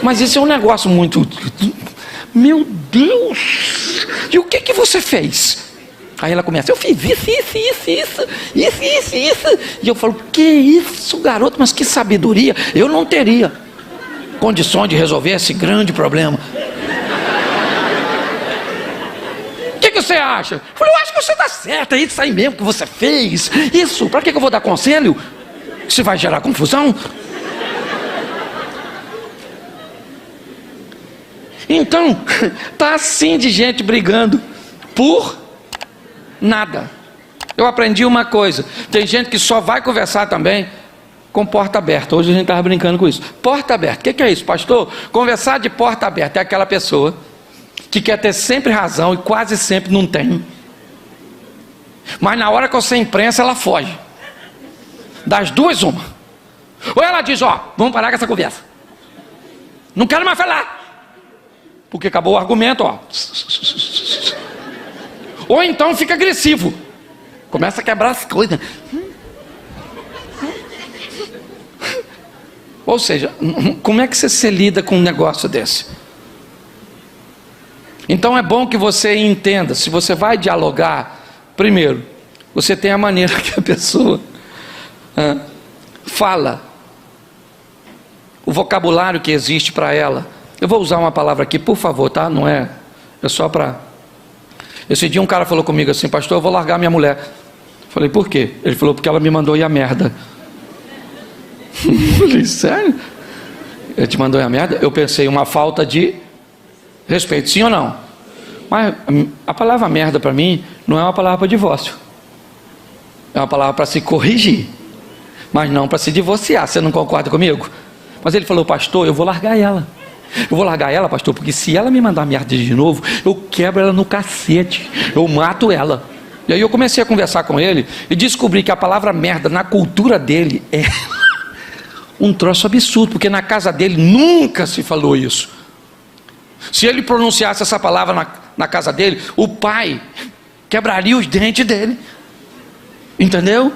Mas isso é um negócio muito... Meu Deus. E o que você fez? Aí ela começa: eu fiz isso. E eu falo: que isso, garoto? Mas que sabedoria. Eu não teria condições de resolver esse grande problema. O que você acha? Eu falei: eu acho que você está certo, é isso aí mesmo que você fez. Isso, para que eu vou dar conselho? Se vai gerar confusão? Então, tá assim de gente brigando por nada. Eu aprendi uma coisa: tem gente que só vai conversar também com porta aberta. Hoje a gente estava brincando com isso. Porta aberta, o que é isso, pastor? Conversar de porta aberta é aquela pessoa que quer ter sempre razão e quase sempre não tem. Mas na hora que você imprensa, ela foge. Das duas, uma. Ou ela diz: ó, vamos parar com essa conversa, não quero mais falar, porque acabou o argumento, ó. Ou então fica agressivo, começa a quebrar as coisas. Ou seja, como é que você se lida com um negócio desse? Então é bom que você entenda. Se você vai dialogar, primeiro, você tem a maneira que a pessoa fala, o vocabulário que existe para ela. Eu vou usar uma palavra aqui, por favor, tá? Não é só para... Esse dia um cara falou comigo assim: pastor, eu vou largar minha mulher. Eu falei: por quê? Ele falou: porque ela me mandou ir a merda. Eu falei: sério? Ele te mandou ir a merda? Eu pensei: uma falta de respeito, sim ou não? Mas a palavra merda para mim não é uma palavra para divórcio. É uma palavra para se corrigir, mas não para se divorciar. Você não concorda comigo? Mas ele falou: pastor, eu vou largar ela. Eu vou largar ela, pastor, porque se ela me mandar merda de novo, eu quebro ela no cacete, eu mato ela. E aí eu comecei a conversar com ele e descobri que a palavra merda na cultura dele é um troço absurdo, porque na casa dele nunca se falou isso. Se ele pronunciasse essa palavra na casa dele, o pai quebraria os dentes dele. Entendeu?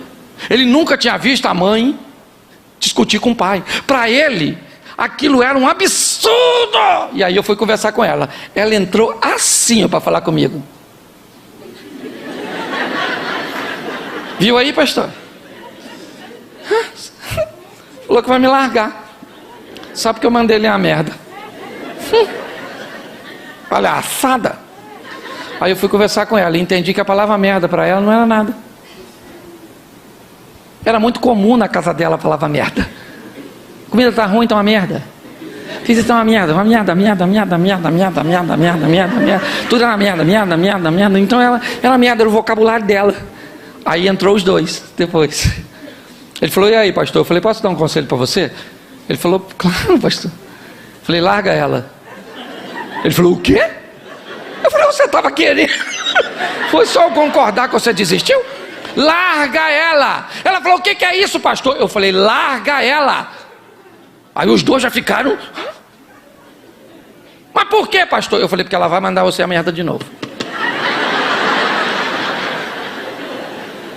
Ele nunca tinha visto a mãe discutir com o pai. Para ele, aquilo era um absurdo. E aí eu fui conversar com ela. Ela entrou assim para falar comigo. Viu aí, pastor? Falou que vai me largar. Sabe que eu mandei ele a merda. Palhaçada. Aí eu fui conversar com ela e entendi que a palavra merda para ela não era nada. Era muito comum na casa dela a palavra merda. Comida tá ruim, tá uma merda. Fiz isso, tá uma merda. Tudo era merda. Então ela merda, era o vocabulário dela. Aí entrou os dois depois. Ele falou: e aí, pastor? Eu falei: posso dar um conselho para você? Ele falou: claro, pastor. Eu falei: larga ela. Ele falou: o quê? Eu falei, você estava querendo? Foi só eu concordar que você desistiu? Larga ela. Ela falou, o que é isso, pastor? Eu falei, larga ela. Aí os dois já ficaram. Mas por que, pastor? Eu falei, porque ela vai mandar você a merda de novo.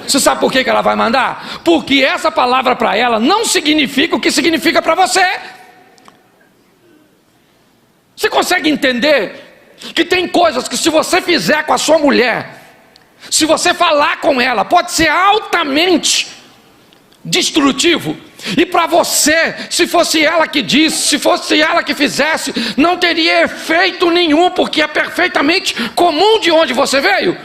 Você sabe por que ela vai mandar? Porque essa palavra para ela não significa o que significa para você. Você consegue entender que tem coisas que se você fizer com a sua mulher, se você falar com ela, pode ser altamente destrutivo, e para você, se fosse ela que disse, se fosse ela que fizesse, não teria efeito nenhum, porque é perfeitamente comum de onde você veio.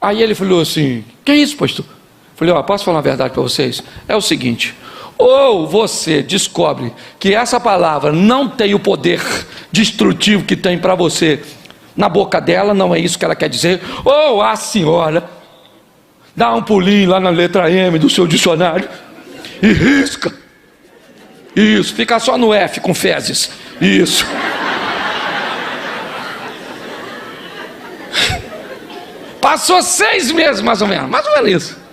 Aí ele falou assim, que é isso, pastor? Eu falei, posso falar uma verdade para vocês? É o seguinte, ou você descobre que essa palavra não tem o poder destrutivo que tem para você na boca dela, não é isso que ela quer dizer, ou a senhora dá um pulinho lá na letra M do seu dicionário e risca. Isso, fica só no F com fezes. Isso. Passou 6 meses mais ou menos isso.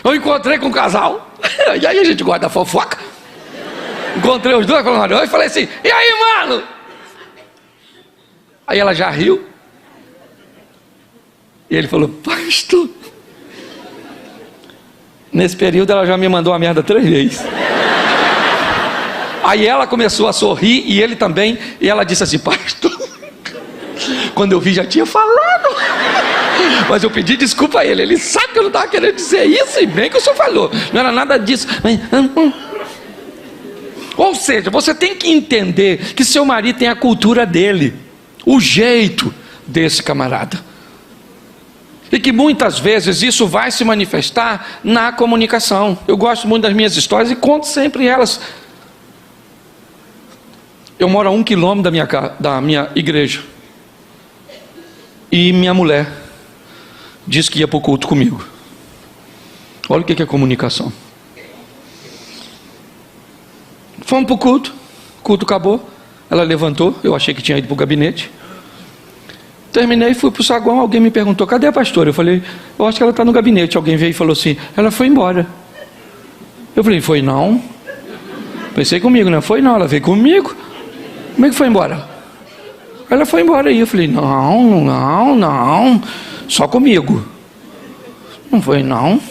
Eu encontrei com um casal, e aí a gente guarda a fofoca. Encontrei os dois falando e falei assim, e aí, mano? Aí ela já riu. E ele falou, pastor. Nesse período ela já me mandou uma merda 3 vezes. Aí ela começou a sorrir e ele também. E ela disse assim, pastor, quando eu vi já tinha falado. Mas eu pedi desculpa a ele. Ele sabe que eu não estava querendo dizer isso. E bem que o senhor falou. Não era nada disso. Mas, Ou seja, você tem que entender que seu marido tem a cultura dele, o jeito desse camarada, e que muitas vezes isso vai se manifestar na comunicação. Eu gosto muito das minhas histórias e conto sempre elas. Eu moro a 1 quilômetro da minha igreja, e minha mulher disse que ia para o culto comigo. Olha o que é comunicação. Fomos para o culto acabou, ela levantou, eu achei que tinha ido para o gabinete. Terminei, fui para o saguão, alguém me perguntou, cadê a pastora? Eu falei, eu acho que ela está no gabinete. Alguém veio e falou assim, ela foi embora. Eu falei, foi não? Pensei comigo, né? Foi não, ela veio comigo. Como é que foi embora? Ela foi embora aí. Eu falei, não, só comigo. Não foi não.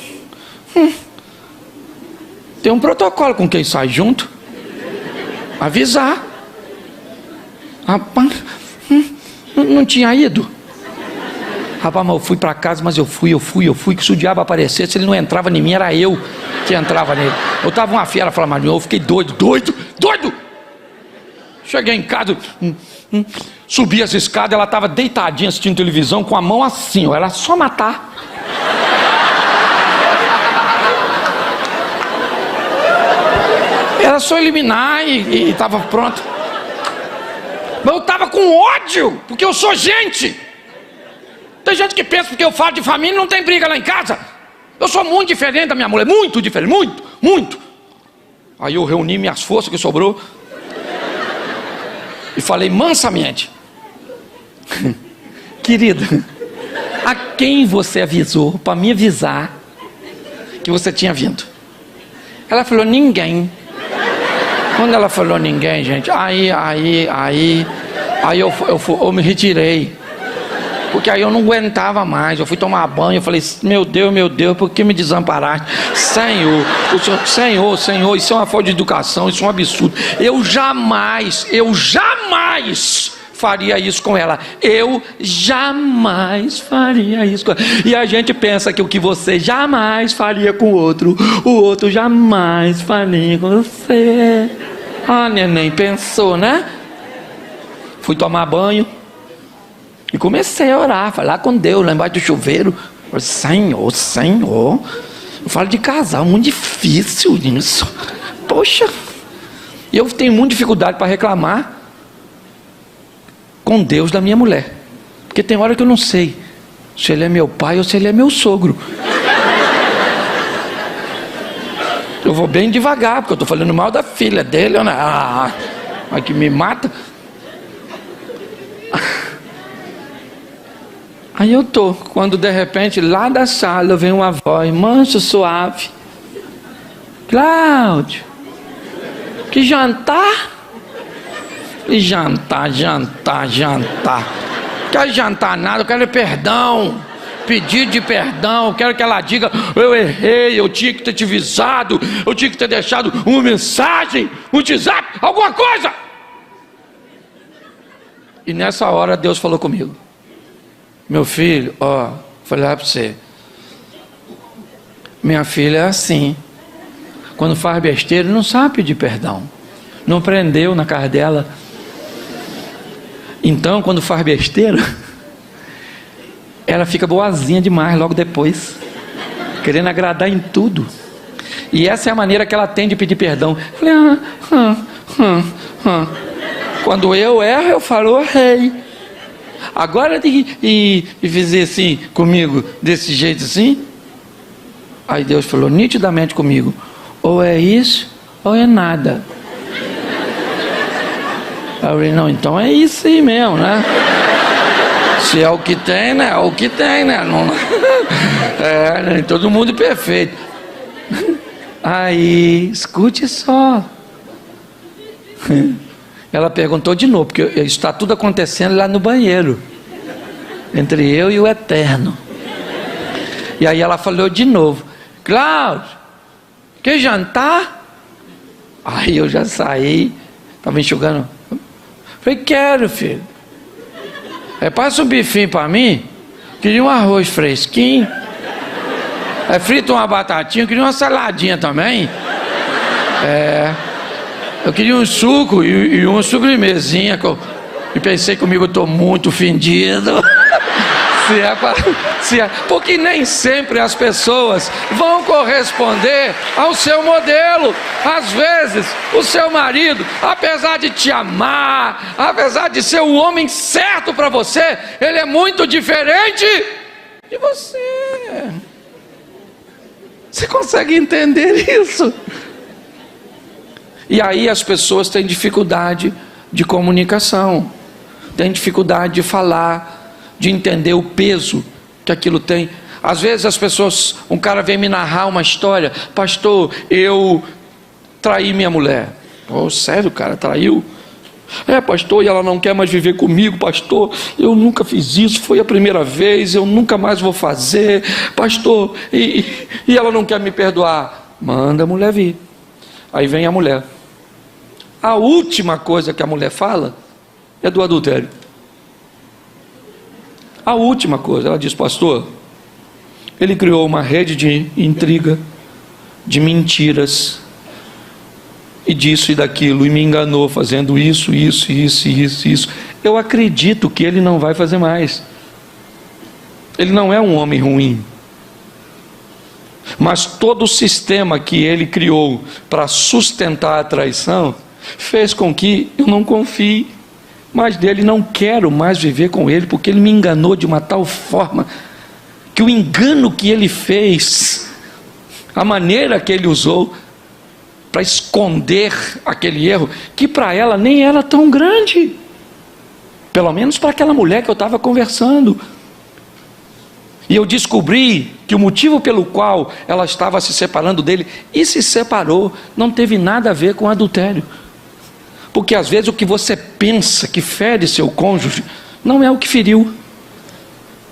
Tem um protocolo com quem sai junto. Avisar. Rapaz, não tinha ido. Rapaz, mas eu fui para casa, mas eu fui, que se o diabo aparecesse, ele não entrava em mim, era eu que entrava nele. Eu estava uma fiera falando, eu fiquei doido. Cheguei em casa, subi as escadas, ela estava deitadinha assistindo televisão, com a mão assim, ó, era só matar. Era só eliminar e estava pronto. Mas eu estava com ódio, porque eu sou gente. Tem gente que pensa porque eu falo de família não tem briga lá em casa. Eu sou muito diferente da minha mulher, muito diferente, muito. Aí eu reuni minhas forças que sobrou e falei mansamente, querida, a quem você avisou para me avisar que você tinha vindo? Ela falou, ninguém. Quando ela falou ninguém, gente, aí eu me retirei, porque aí eu não aguentava mais. Eu fui tomar banho, eu falei, meu Deus, por que me desamparaste? Senhor, isso é uma falta de educação, isso é um absurdo. Eu jamais faria isso com ela. Eu jamais faria isso com ela. E a gente pensa que o que você jamais faria com o outro jamais faria com você. Neném, pensou, né? Fui tomar banho e comecei a orar, falar com Deus lá embaixo do chuveiro. Falei, Senhor, eu falo de casal, muito difícil isso. Poxa, e eu tenho muita dificuldade para reclamar com Deus da minha mulher, porque tem hora que eu não sei se ele é meu pai ou se ele é meu sogro. Eu vou bem devagar, porque eu estou falando mal da filha dele. mas que me mata. Aí eu tô, quando de repente lá da sala vem uma voz manso, suave: Cláudio, que jantar? E jantar. Quero jantar nada, eu quero perdão, pedido de perdão. Eu quero que ela diga: eu errei, eu tinha que ter te avisado, eu tinha que ter deixado uma mensagem, um WhatsApp, alguma coisa. E nessa hora Deus falou comigo: meu filho, ó, vou falar para você, minha filha é assim, quando faz besteira não sabe pedir perdão, não aprendeu na casa dela. Então quando faz besteira, ela fica boazinha demais logo depois, querendo agradar em tudo. E essa é a maneira que ela tem de pedir perdão. Eu falei: quando eu erro, eu falo: errei. Agora de fazer assim comigo, desse jeito assim. Aí Deus falou nitidamente comigo: ou é isso ou é nada. Aí eu falei: não, então é isso aí mesmo, né? Se é o que tem, né? É o que tem, né? Não, nem todo mundo perfeito. Aí, escute só. Ela perguntou de novo, porque está tudo acontecendo lá no banheiro, entre eu e o Eterno. E aí ela falou de novo: Cláudio, quer jantar? Aí eu já saí, estava enxugando. Falei: quero, filho. Passa um bifinho para mim. Queria um arroz fresquinho. Frita uma batatinha. Queria uma saladinha também. Eu queria um suco e uma sobremesinha. E pensei comigo: eu estou muito ofendido. Porque nem sempre as pessoas vão corresponder ao seu modelo. Às vezes o seu marido, apesar de te amar, apesar de ser o homem certo para você, ele é muito diferente de você. Você consegue entender isso? E aí as pessoas têm dificuldade de comunicação, têm dificuldade de falar, de entender o peso que aquilo tem. Às vezes as pessoas, um cara vem me narrar uma história: pastor, eu traí minha mulher. Oh, sério, cara, traiu? Pastor, e ela não quer mais viver comigo, pastor. Eu nunca fiz isso, foi a primeira vez, eu nunca mais vou fazer, pastor. E ela não quer me perdoar. Manda a mulher vir. Aí vem a mulher. A última coisa que a mulher fala é do adultério. A última coisa, ela diz: pastor, ele criou uma rede de intriga, de mentiras, e disso e daquilo, e me enganou fazendo isso. Eu acredito que ele não vai fazer mais. Ele não é um homem ruim, mas todo o sistema que ele criou para sustentar a traição fez com que eu não confie mais dele, não quero mais viver com ele, porque ele me enganou de uma tal forma que o engano que ele fez, a maneira que ele usou para esconder aquele erro, que para ela nem era tão grande, pelo menos para aquela mulher que eu estava conversando. E eu descobri que o motivo pelo qual ela estava se separando dele, e se separou, não teve nada a ver com adultério. Porque às vezes o que você pensa que fere seu cônjuge, não é o que feriu.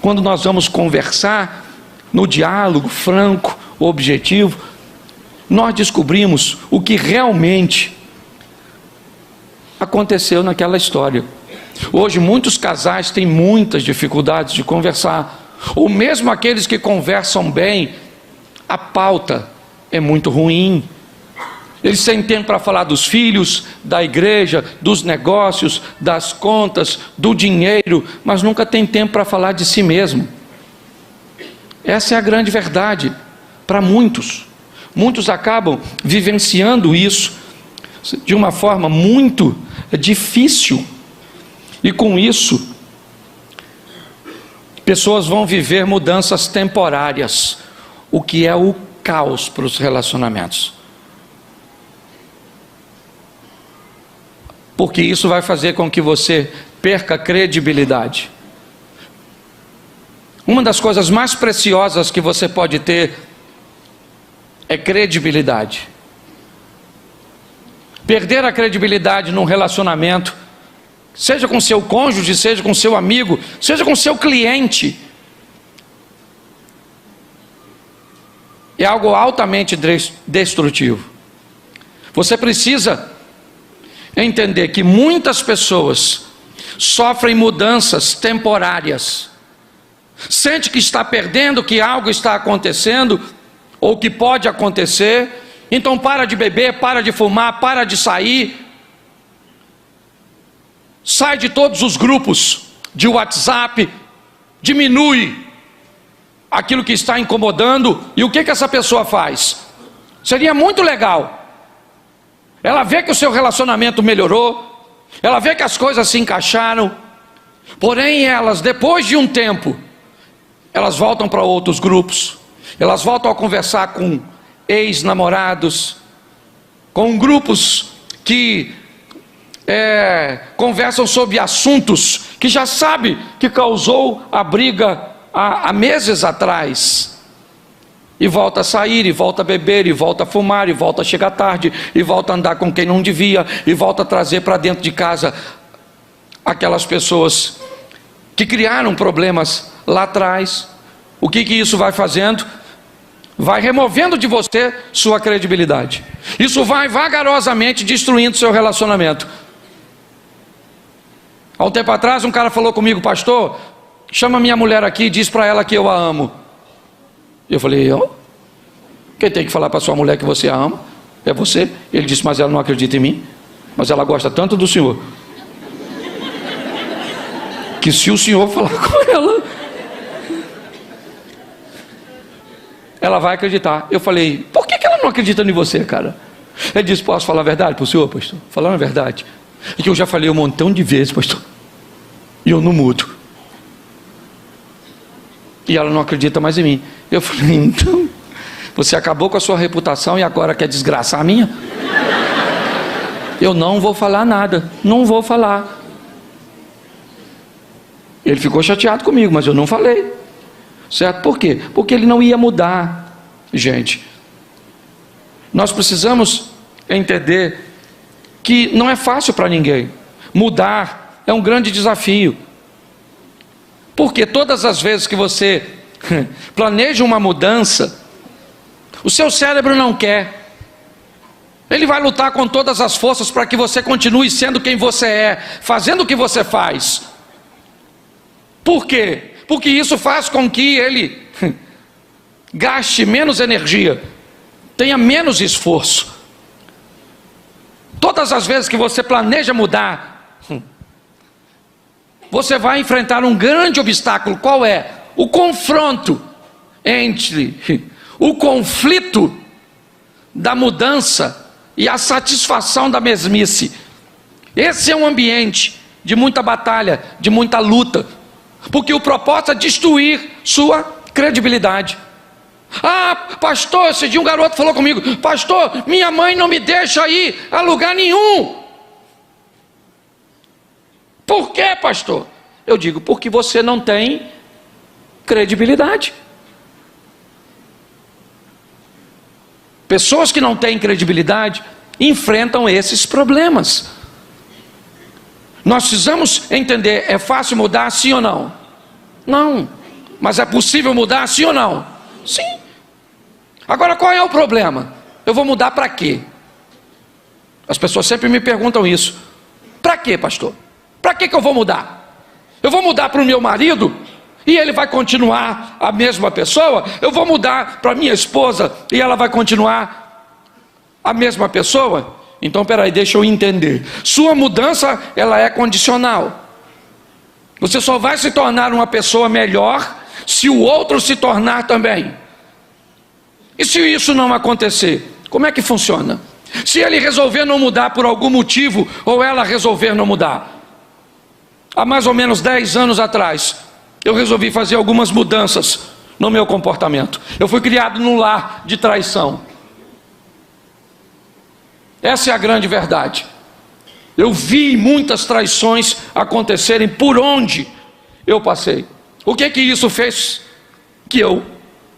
Quando nós vamos conversar, no diálogo franco, objetivo, nós descobrimos o que realmente aconteceu naquela história. Hoje muitos casais têm muitas dificuldades de conversar, ou mesmo aqueles que conversam bem, a pauta é muito ruim. Eles têm tempo para falar dos filhos, da igreja, dos negócios, das contas, do dinheiro, mas nunca tem tempo para falar de si mesmo. Essa é a grande verdade para muitos. Muitos acabam vivenciando isso de uma forma muito difícil. E com isso, pessoas vão viver mudanças temporárias, o que é o caos para os relacionamentos. porque isso vai fazer com que você perca credibilidade. Uma das coisas mais preciosas que você pode ter é credibilidade. Perder a credibilidade num relacionamento, seja com seu cônjuge, seja com seu amigo, seja com seu cliente, é algo altamente destrutivo. Você precisa entender que muitas pessoas sofrem mudanças temporárias, sente que está perdendo, que algo está acontecendo, ou que pode acontecer, então para de beber, para de fumar, para de sair, sai de todos os grupos de WhatsApp, diminui aquilo que está incomodando. E o que essa pessoa faz? Seria muito legal, ela vê que o seu relacionamento melhorou, ela vê que as coisas se encaixaram, porém elas, depois de um tempo, elas voltam para outros grupos, elas voltam a conversar com ex-namorados, com grupos que conversam sobre assuntos que já sabe que causou a briga há meses atrás, e volta a sair, e volta a beber, e volta a fumar, e volta a chegar tarde, e volta a andar com quem não devia, e volta a trazer para dentro de casa aquelas pessoas que criaram problemas lá atrás. O que isso vai fazendo? Vai removendo de você sua credibilidade. Isso vai vagarosamente destruindo seu relacionamento. Há um tempo atrás um cara falou comigo: pastor, chama minha mulher aqui e diz para ela que eu a amo. Eu falei: quem tem que falar para sua mulher que você a ama é você. Ele disse: mas ela não acredita em mim, mas ela gosta tanto do senhor, que se o senhor falar com ela vai acreditar. Eu falei: por que ela não acredita em você, cara? Ele disse: posso falar a verdade para o senhor, pastor? Falando a verdade, é que eu já falei um montão de vezes, pastor, e eu não mudo, e ela não acredita mais em mim. Eu falei: então, você acabou com a sua reputação e agora quer desgraçar a minha? Eu não vou falar nada, não vou falar. Ele ficou chateado comigo, mas eu não falei. Certo? Por quê? Porque ele não ia mudar. Gente, nós precisamos entender que não é fácil para ninguém. Mudar é um grande desafio. Porque todas as vezes que você planeja uma mudança, o seu cérebro não quer. Ele vai lutar com todas as forças para que você continue sendo quem você é, fazendo o que você faz. Por quê? Porque isso faz com que ele gaste menos energia, tenha menos esforço. Todas as vezes que você planeja mudar, você vai enfrentar um grande obstáculo. Qual é? O confronto entre o conflito da mudança e a satisfação da mesmice. Esse é um ambiente de muita batalha, de muita luta, porque o propósito é destruir sua credibilidade. Ah, pastor, esse dia um garoto falou comigo: pastor, minha mãe não me deixa ir a lugar nenhum. Por quê, pastor? Eu digo: porque você não tem credibilidade. Pessoas que não têm credibilidade enfrentam esses problemas. Nós precisamos entender: é fácil mudar, sim ou não? Não. Mas é possível mudar, sim ou não? Sim. Agora, qual é o problema? Eu vou mudar para quê? As pessoas sempre me perguntam isso. Para quê, pastor? Para que eu vou mudar? Eu vou mudar para o meu marido e ele vai continuar a mesma pessoa? Eu vou mudar para minha esposa e ela vai continuar a mesma pessoa? Então, peraí, deixa eu entender. Sua mudança, ela é condicional. Você só vai se tornar uma pessoa melhor se o outro se tornar também. E se isso não acontecer, como é que funciona? Se ele resolver não mudar por algum motivo, ou ela resolver não mudar. Há mais ou menos 10 anos atrás, eu resolvi fazer algumas mudanças no meu comportamento. Eu fui criado num lar de traição. Essa é a grande verdade. Eu vi muitas traições acontecerem por onde eu passei. O que que isso fez? Que eu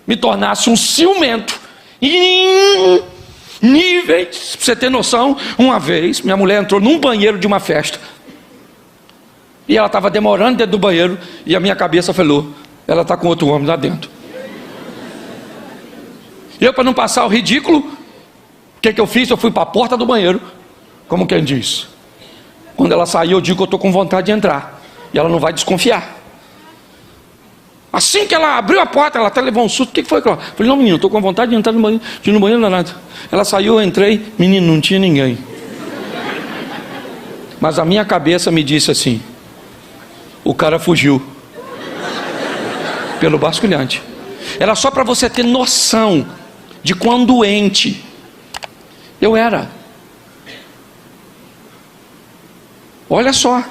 me tornasse um ciumento em níveis. Pra você ter noção, uma vez minha mulher entrou num banheiro de uma festa e ela estava demorando dentro do banheiro e a minha cabeça falou: ela está com outro homem lá dentro. Eu, para não passar o ridículo, o que que eu fiz? Eu fui para a porta do banheiro, como quem diz. Quando ela sair, eu digo que eu estou com vontade de entrar e ela não vai desconfiar. Assim que ela abriu a porta, ela até levou um susto. O que foi, Cláudio? Eu falei: não, menino, estou com vontade de entrar no banheiro, de ir no banheiro, não é nada. Ela saiu, eu entrei, menino, não tinha ninguém. Mas a minha cabeça me disse assim: o cara fugiu pelo basculhante. Era só para você ter noção de quão doente eu era. Olha só,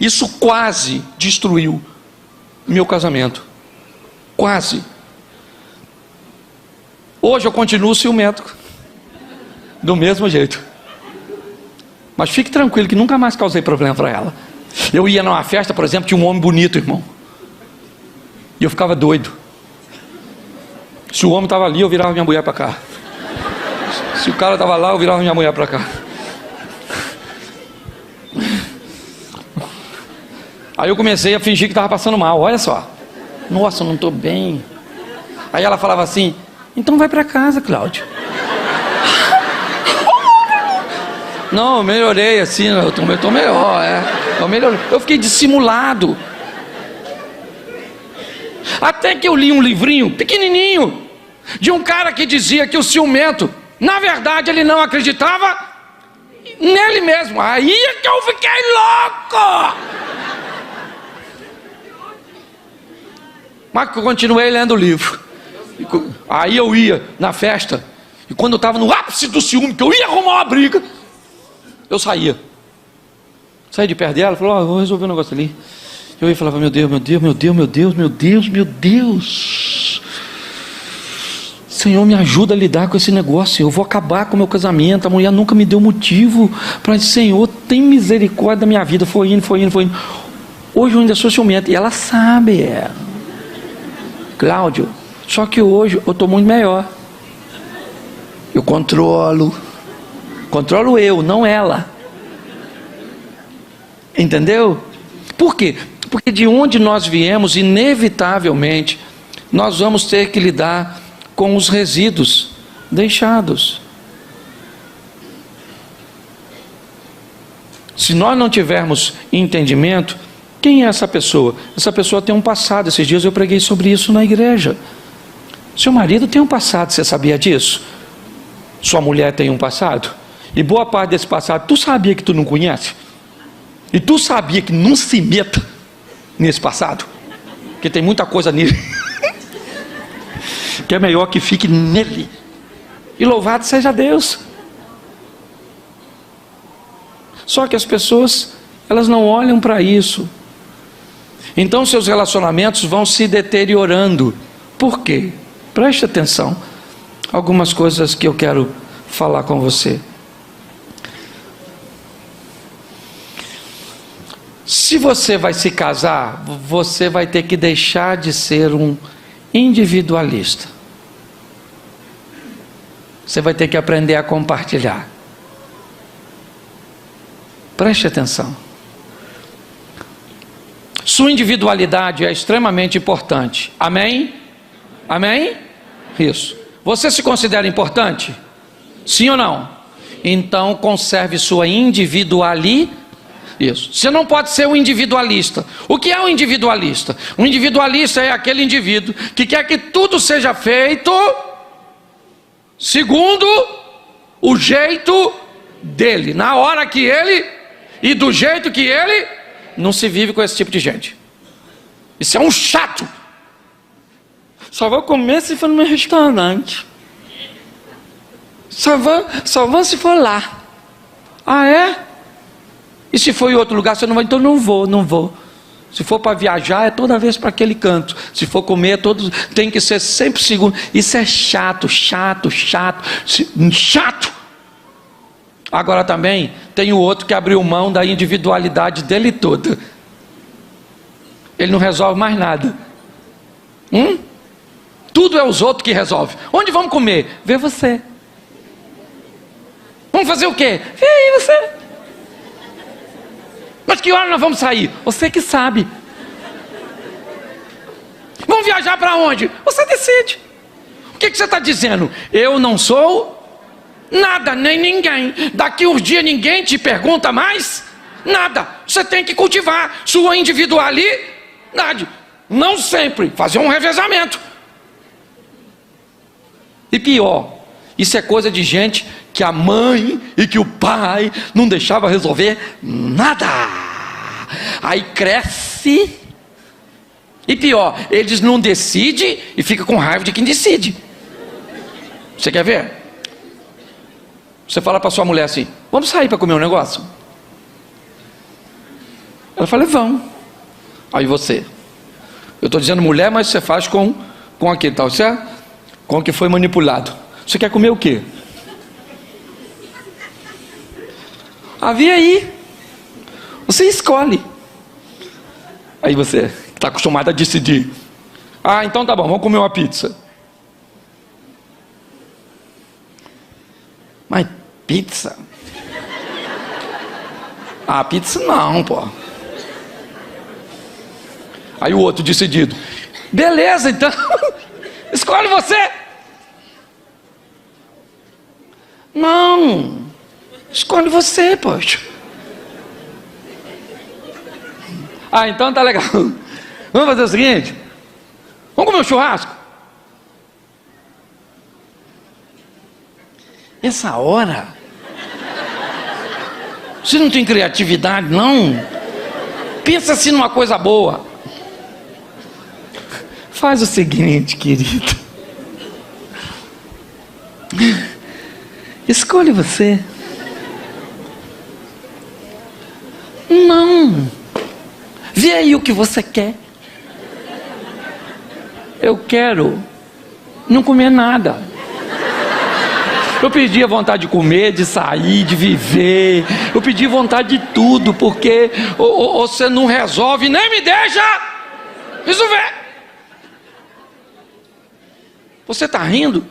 isso quase destruiu meu casamento. Quase. Hoje eu continuo ciumento, do mesmo jeito. Mas fique tranquilo que nunca mais causei problema para ela. Eu ia numa festa, por exemplo, tinha um homem bonito, irmão, e eu ficava doido. Se o homem estava ali, eu virava minha mulher para cá. Se o cara estava lá, eu virava minha mulher para cá. Aí eu comecei a fingir que estava passando mal. Olha só. Nossa, eu não estou bem. Aí ela falava assim: então vai para casa, Cláudio. Não, eu melhorei assim. Eu estou melhor. Eu melhorei. Eu fiquei dissimulado. Até que eu li um livrinho pequenininho de um cara que dizia que o ciumento, na verdade, ele não acreditava nele mesmo. Aí é que eu fiquei louco. Mas eu continuei lendo o livro. Aí eu ia na festa, e quando eu estava no ápice do ciúme, que eu ia arrumar uma briga, eu saía de perto dela, falou: vou resolver um negócio ali. Eu ia e falava: meu Deus, meu Deus, meu Deus, meu Deus, meu Deus, meu Deus, Senhor, me ajuda a lidar com esse negócio. Eu vou acabar com o meu casamento. A mulher nunca me deu motivo para dizer: Senhor, tem misericórdia da minha vida. Foi indo. Hoje eu ainda sou ciumento, e ela sabe, Cláudio, só que hoje eu estou muito melhor. Eu controlo eu, não ela. Entendeu? Por quê? Porque de onde nós viemos, inevitavelmente, nós vamos ter que lidar com os resíduos deixados. Se nós não tivermos entendimento, quem é essa pessoa? Essa pessoa tem um passado. Esses dias eu preguei sobre isso na igreja. Seu marido tem um passado, você sabia disso? Sua mulher tem um passado? E boa parte desse passado, tu sabia que tu não conhece? E tu sabia que não se meta nesse passado? Porque tem muita coisa nele que é melhor que fique nele. E louvado seja Deus. Só que as pessoas, elas não olham para isso. Então seus relacionamentos vão se deteriorando. Por quê? Preste atenção. Algumas coisas que eu quero falar com você. Se você vai se casar, você vai ter que deixar de ser um individualista. Você vai ter que aprender a compartilhar. Preste atenção. Sua individualidade é extremamente importante. Amém? Amém? Isso. Você se considera importante? Sim ou não? Então conserve sua individualidade. Isso. Você não pode ser um individualista. O que é um individualista? Um individualista é aquele indivíduo que quer que tudo seja feito segundo o jeito dele, na hora que ele e do jeito que ele. Não se vive com esse tipo de gente. Isso é um chato. Só vou comer se for no meu restaurante. Só vou se for lá. Ah, é? E se for em outro lugar, você não vai? Então não vou. Se for para viajar, é toda vez para aquele canto. Se for comer, tem que ser sempre segundo. Isso é chato. Agora também tem o outro que abriu mão da individualidade dele toda. Ele não resolve mais nada. Tudo é os outros que resolvem. Onde vamos comer? Vê você. Vamos fazer o quê? Vê aí você. Mas que hora nós vamos sair? Você que sabe. Vamos viajar para onde? Você decide. O que você está dizendo? Eu não sou nada, nem ninguém. Daqui uns dias ninguém te pergunta mais nada. Você tem que cultivar sua individualidade. Não sempre. Fazer um revezamento. E pior, isso é coisa de gente que a mãe e que o pai não deixava resolver nada. Aí cresce. E pior, eles não decidem e fica com raiva de quem decide. Você quer ver? Você fala para sua mulher assim: vamos sair para comer um negócio? Ela fala: vamos. Aí você: eu estou dizendo mulher, mas você faz com aquele tal, certo? Com o que foi manipulado. Você quer comer o quê? Havia aí. Você escolhe. Aí você está acostumado a decidir. Ah, então tá bom, vamos comer uma pizza. Mas pizza? Ah, pizza não, pô. Aí o outro decidido: beleza, então escolhe você. Não, escolhe você, poxa. Ah, então tá legal. Vamos fazer o seguinte: vamos comer um churrasco? Essa hora? Você não tem criatividade, não? Pensa assim numa coisa boa. Faz o seguinte, querido. Escolhe você. Não. Vê aí o que você quer. Eu quero não comer nada. Eu perdi a vontade de comer, de sair, de viver. Eu perdi vontade de tudo, porque você não resolve, nem me deixa resolver. Você está rindo?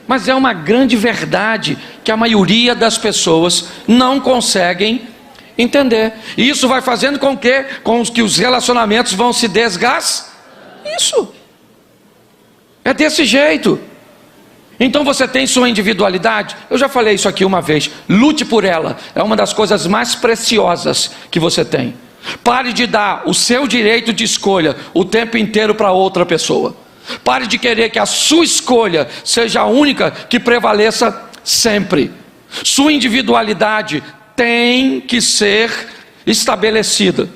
Mas é uma grande verdade que a maioria das pessoas não conseguem entender. E isso vai fazendo com que os relacionamentos vão se desgastar. Isso. É desse jeito. Então você tem sua individualidade. Eu já falei isso aqui uma vez. Lute por ela. É uma das coisas mais preciosas que você tem. Pare de dar o seu direito de escolha o tempo inteiro para outra pessoa. Pare de querer que a sua escolha seja a única que prevaleça sempre. Sua individualidade tem que ser estabelecida,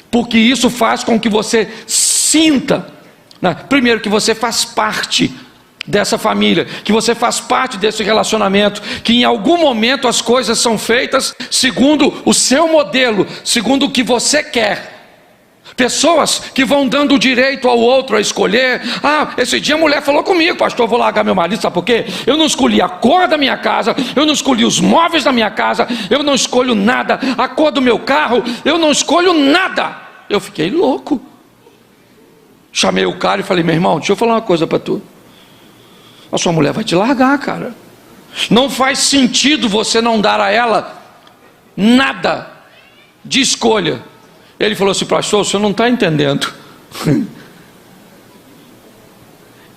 porque isso faz com que você sinta, né? Primeiro, que você faz parte dessa família, que você faz parte desse relacionamento, que em algum momento as coisas são feitas segundo o seu modelo, segundo o que você quer. Pessoas que vão dando o direito ao outro a escolher. Ah, esse dia a mulher falou comigo: pastor, eu vou largar meu marido, sabe por quê? Eu não escolhi a cor da minha casa, eu não escolhi os móveis da minha casa, eu não escolho nada, a cor do meu carro, eu não escolho nada. Eu fiquei louco. Chamei o cara e falei: meu irmão, deixa eu falar uma coisa para tu. A sua mulher vai te largar, cara. Não faz sentido você não dar a ela nada de escolha. Ele falou assim: pastor, o senhor não está entendendo.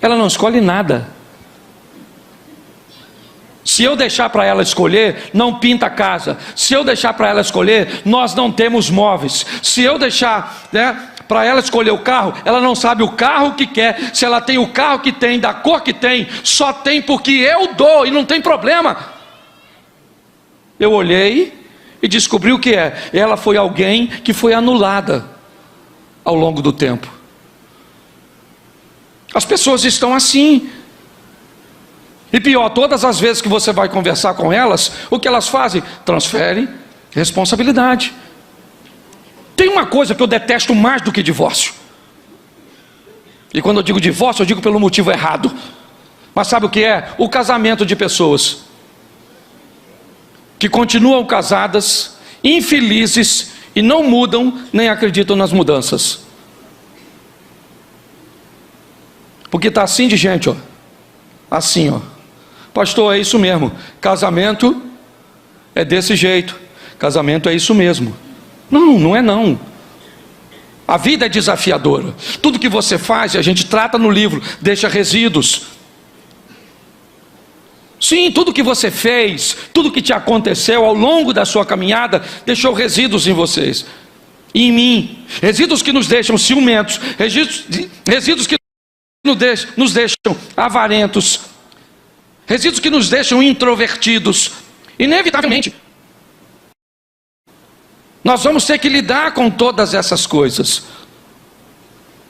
Ela não escolhe nada. Se eu deixar para ela escolher, não pinta a casa. Se eu deixar para ela escolher, nós não temos móveis. Se eu deixar, para ela escolher o carro, ela não sabe o carro que quer. Se ela tem o carro que tem, da cor que tem, só tem porque eu dou e não tem problema. Eu olhei e descobri o que é. Ela foi alguém que foi anulada ao longo do tempo. As pessoas estão assim. E pior, todas as vezes que você vai conversar com elas, o que elas fazem? Transferem responsabilidade. Tem uma coisa que eu detesto mais do que divórcio. E quando eu digo divórcio, eu digo pelo motivo errado. Mas sabe o que é? O casamento de pessoas. que continuam casadas, infelizes e não mudam nem acreditam nas mudanças. Porque está assim de gente, ó. Assim, ó. Pastor, é isso mesmo. Casamento é desse jeito. Casamento é isso mesmo. Não, não é não. A vida é desafiadora. Tudo que você faz, a gente trata no livro, deixa resíduos. Sim, tudo que você fez, tudo que te aconteceu ao longo da sua caminhada, deixou resíduos em vocês e em mim. Resíduos que nos deixam ciumentos, resíduos que nos deixam avarentos, resíduos que nos deixam introvertidos. Inevitavelmente, nós vamos ter que lidar com todas essas coisas.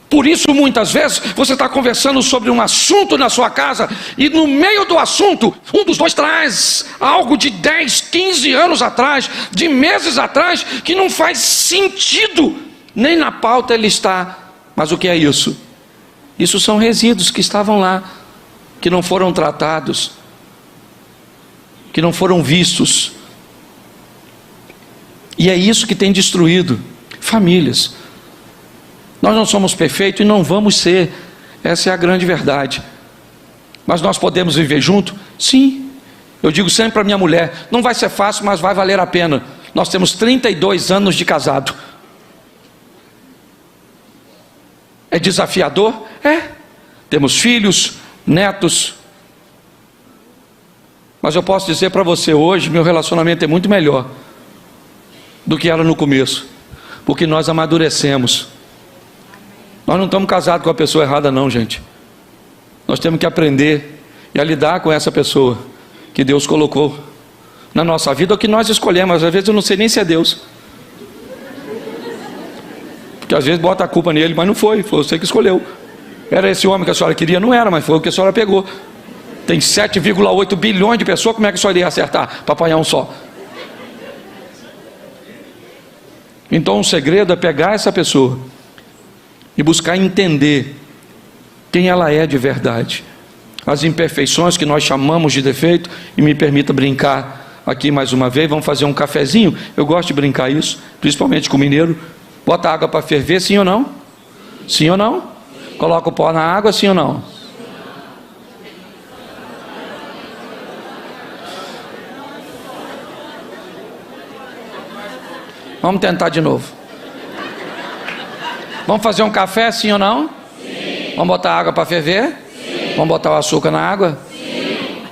Por isso, muitas vezes, você está conversando sobre um assunto na sua casa, e no meio do assunto, um dos dois traz algo de 10, 15 anos atrás, de meses atrás, que não faz sentido, nem na pauta ele está. Mas o que é isso? Isso são resíduos que estavam lá, que não foram tratados, que não foram vistos. E é isso que tem destruído famílias. Nós não somos perfeitos e não vamos ser. Essa é a grande verdade. Mas nós podemos viver junto? Sim. Eu digo sempre para minha mulher, não vai ser fácil, mas vai valer a pena. Nós temos 32 anos de casado. É desafiador? É. Temos filhos, netos. Mas eu posso dizer para você hoje, meu relacionamento é muito melhor do que era no começo, porque nós amadurecemos. Nós não estamos casados com a pessoa errada não, gente. Nós temos que aprender a lidar com essa pessoa que Deus colocou na nossa vida, ou que nós escolhemos. Às vezes eu não sei nem se é Deus, porque às vezes bota a culpa nele, mas não foi você que escolheu. Era esse homem que a senhora queria? Não era, mas foi o que a senhora pegou. Tem 7,8 bilhões de pessoas, como é que a senhora ia acertar para apanhar um só? Então o segredo é pegar essa pessoa e buscar entender quem ela é de verdade, as imperfeições que nós chamamos de defeito. E me permita brincar aqui mais uma vez, vamos fazer um cafezinho. Eu gosto de brincar isso, principalmente com o mineiro. Bota água para ferver, sim ou não? Sim ou não? Coloca o pó na água, sim ou não? Vamos tentar de novo. Vamos fazer um café, sim ou não? Sim. Vamos botar água para ferver? Sim. Vamos botar o açúcar na água? Sim.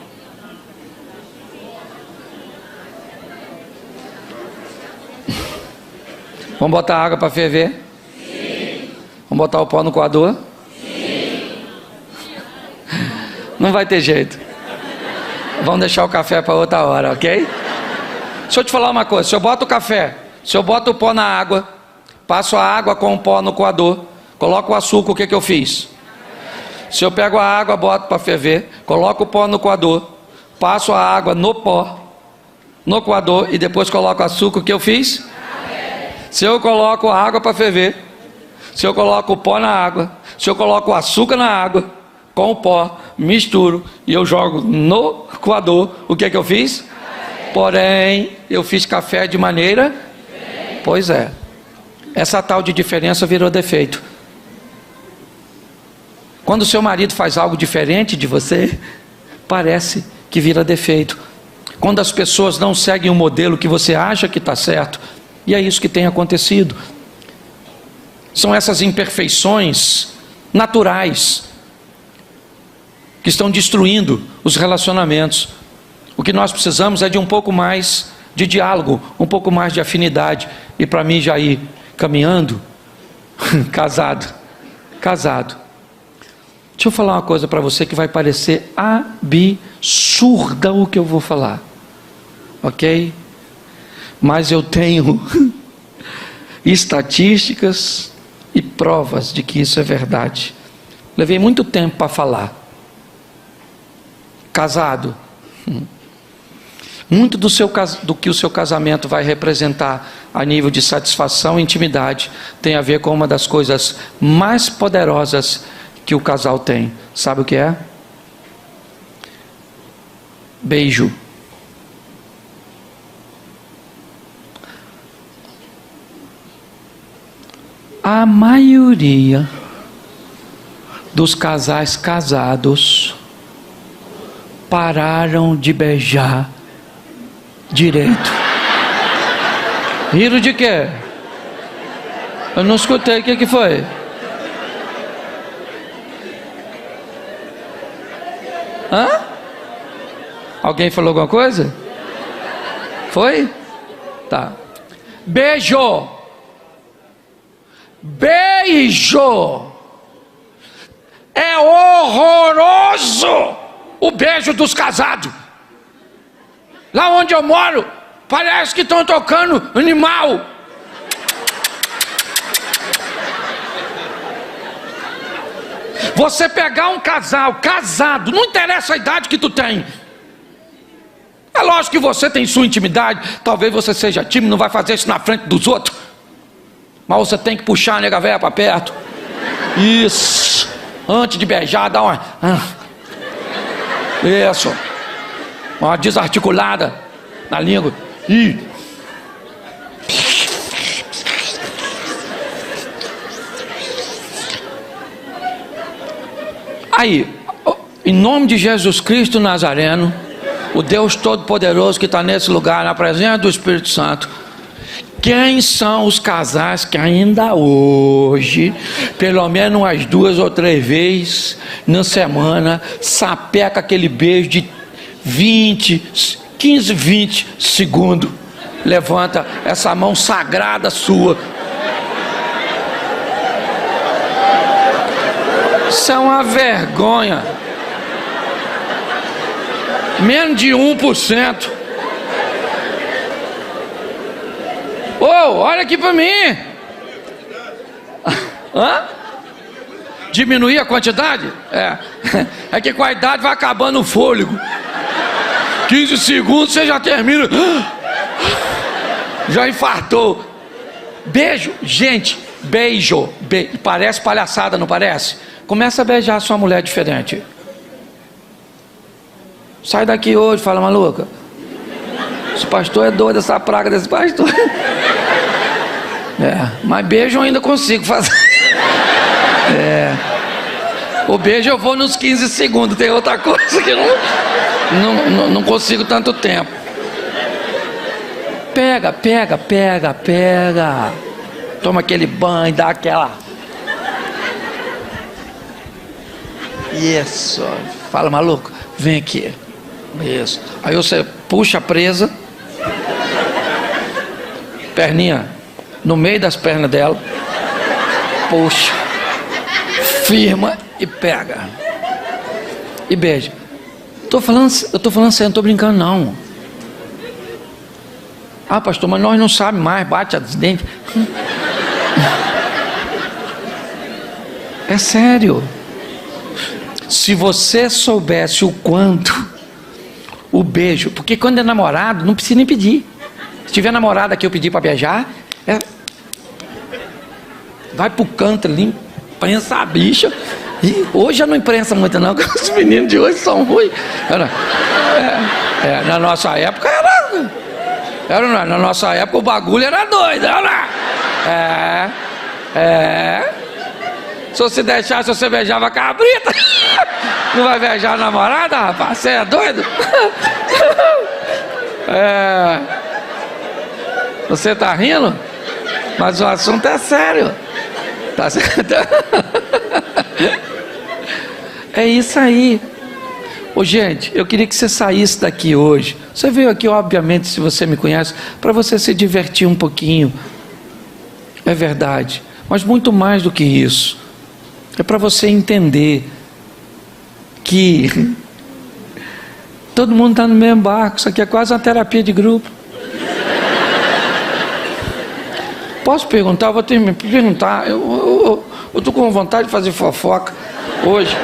Vamos botar água para ferver? Sim. Vamos botar o pó no coador? Sim. Não vai ter jeito. Vamos deixar o café para outra hora, ok? Deixa eu te falar uma coisa. Se eu boto o café, se eu boto o pó na água, passo a água com o pó no coador, coloco o açúcar, o que eu fiz? Se eu pego a água, boto para ferver, coloco o pó no coador, passo a água no pó, no coador, e depois coloco o açúcar, o que eu fiz? Se eu coloco a água para ferver, se eu coloco o pó na água, se eu coloco o açúcar na água, com o pó, misturo, e eu jogo no coador, o que eu fiz? Porém, eu fiz café de maneira... Pois é. Essa tal de diferença virou defeito. Quando o seu marido faz algo diferente de você, parece que vira defeito. Quando as pessoas não seguem um modelo que você acha que está certo, e é isso que tem acontecido. São essas imperfeições naturais que estão destruindo os relacionamentos. O que nós precisamos é de um pouco mais de diálogo, um pouco mais de afinidade. E para mim já ir caminhando, casado. Deixa eu falar uma coisa para você que vai parecer absurda o que eu vou falar, ok? Mas eu tenho estatísticas e provas de que isso é verdade. Levei muito tempo para falar. Casado, muito do que o seu casamento vai representar a nível de satisfação e intimidade tem a ver com uma das coisas mais poderosas que o casal tem. Sabe o que é? Beijo. A maioria dos casais casados pararam de beijar direito. Riram de quê? Eu não escutei, o que foi? Hã? Alguém falou alguma coisa? Foi? Tá. Beijo. Beijo. É horroroso o beijo dos casados. Lá onde eu moro, parece que estão tocando animal. Você pegar um casal casado, não interessa a idade que tu tem. É lógico que você tem sua intimidade. Talvez você seja tímido, não vai fazer isso na frente dos outros. Mas você tem que puxar a nega véia para perto. Isso. Antes de beijar, dá uma... Isso. Uma desarticulada na língua. Aí, em nome de Jesus Cristo Nazareno, o Deus Todo-Poderoso que está nesse lugar, na presença do Espírito Santo, quem são os casais que ainda hoje, pelo menos umas 2 ou 3 vezes na semana, sapeca aquele beijo de 15, 20 segundos? Levanta essa mão sagrada sua. Isso é uma vergonha. Menos de 1%. Olha aqui para mim. Hã? Diminuir a quantidade? É que com a idade vai acabando o fôlego. 15 segundos você já termina. Já infartou. Beijo, gente, beijo. Parece palhaçada, não parece? Começa a beijar a sua mulher diferente. Sai daqui hoje, fala, maluca. Esse pastor é doido, essa praga desse pastor. Mas beijo eu ainda consigo fazer. O beijo eu vou nos 15 segundos. Tem outra coisa que não consigo tanto tempo. Pega. Toma aquele banho, dá aquela... Isso. Fala, maluco, vem aqui. Isso. Aí você puxa a presa, perninha no meio das pernas dela, puxa, firma e pega e beija. Eu tô falando sério, não tô brincando não. Ah, pastor, mas nós não sabemos mais, bate os dentes. É sério. Se você soubesse o quanto o beijo, porque quando é namorado não precisa nem pedir. Se tiver namorada que eu pedir para beijar, vai pro canto ali, prensa a bicha. E hoje já não imprensa muito não, porque os meninos de hoje são ruins. Na nossa época na nossa época o bagulho era doido. Se você deixasse, você beijava a cabrita. Não vai beijar a namorada, rapaz? Você é doido? Você tá rindo? Mas o assunto é sério. Tá certo? É isso aí. Ô, gente, eu queria que você saísse daqui hoje. Você veio aqui, obviamente, se você me conhece, para você se divertir um pouquinho. É verdade. Mas muito mais do que isso. É para você entender que todo mundo está no mesmo barco. Isso aqui é quase uma terapia de grupo. Posso perguntar? Eu vou ter que perguntar. Eu estou com vontade de fazer fofoca hoje.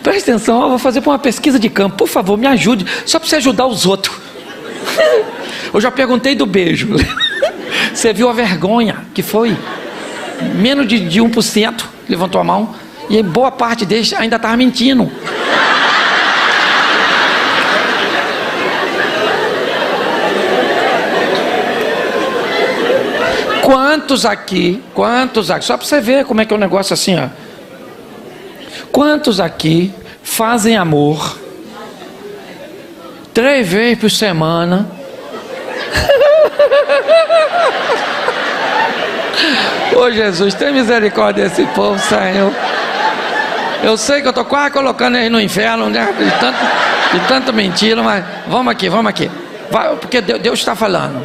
Presta atenção, eu vou fazer uma pesquisa de campo. Por favor, me ajude. Só para você ajudar os outros. Eu já perguntei do beijo. Você viu a vergonha que foi? Menos de 1% levantou a mão. E boa parte deles ainda estava mentindo. Quantos aqui, só para você ver como é que é um negócio assim, ó. Quantos aqui fazem amor 3 vezes por semana? Ô Jesus, tem misericórdia desse povo, Senhor. Eu sei que eu estou quase colocando eles no inferno, né? De tanta mentira, mas vamos aqui. Vai, porque Deus está falando.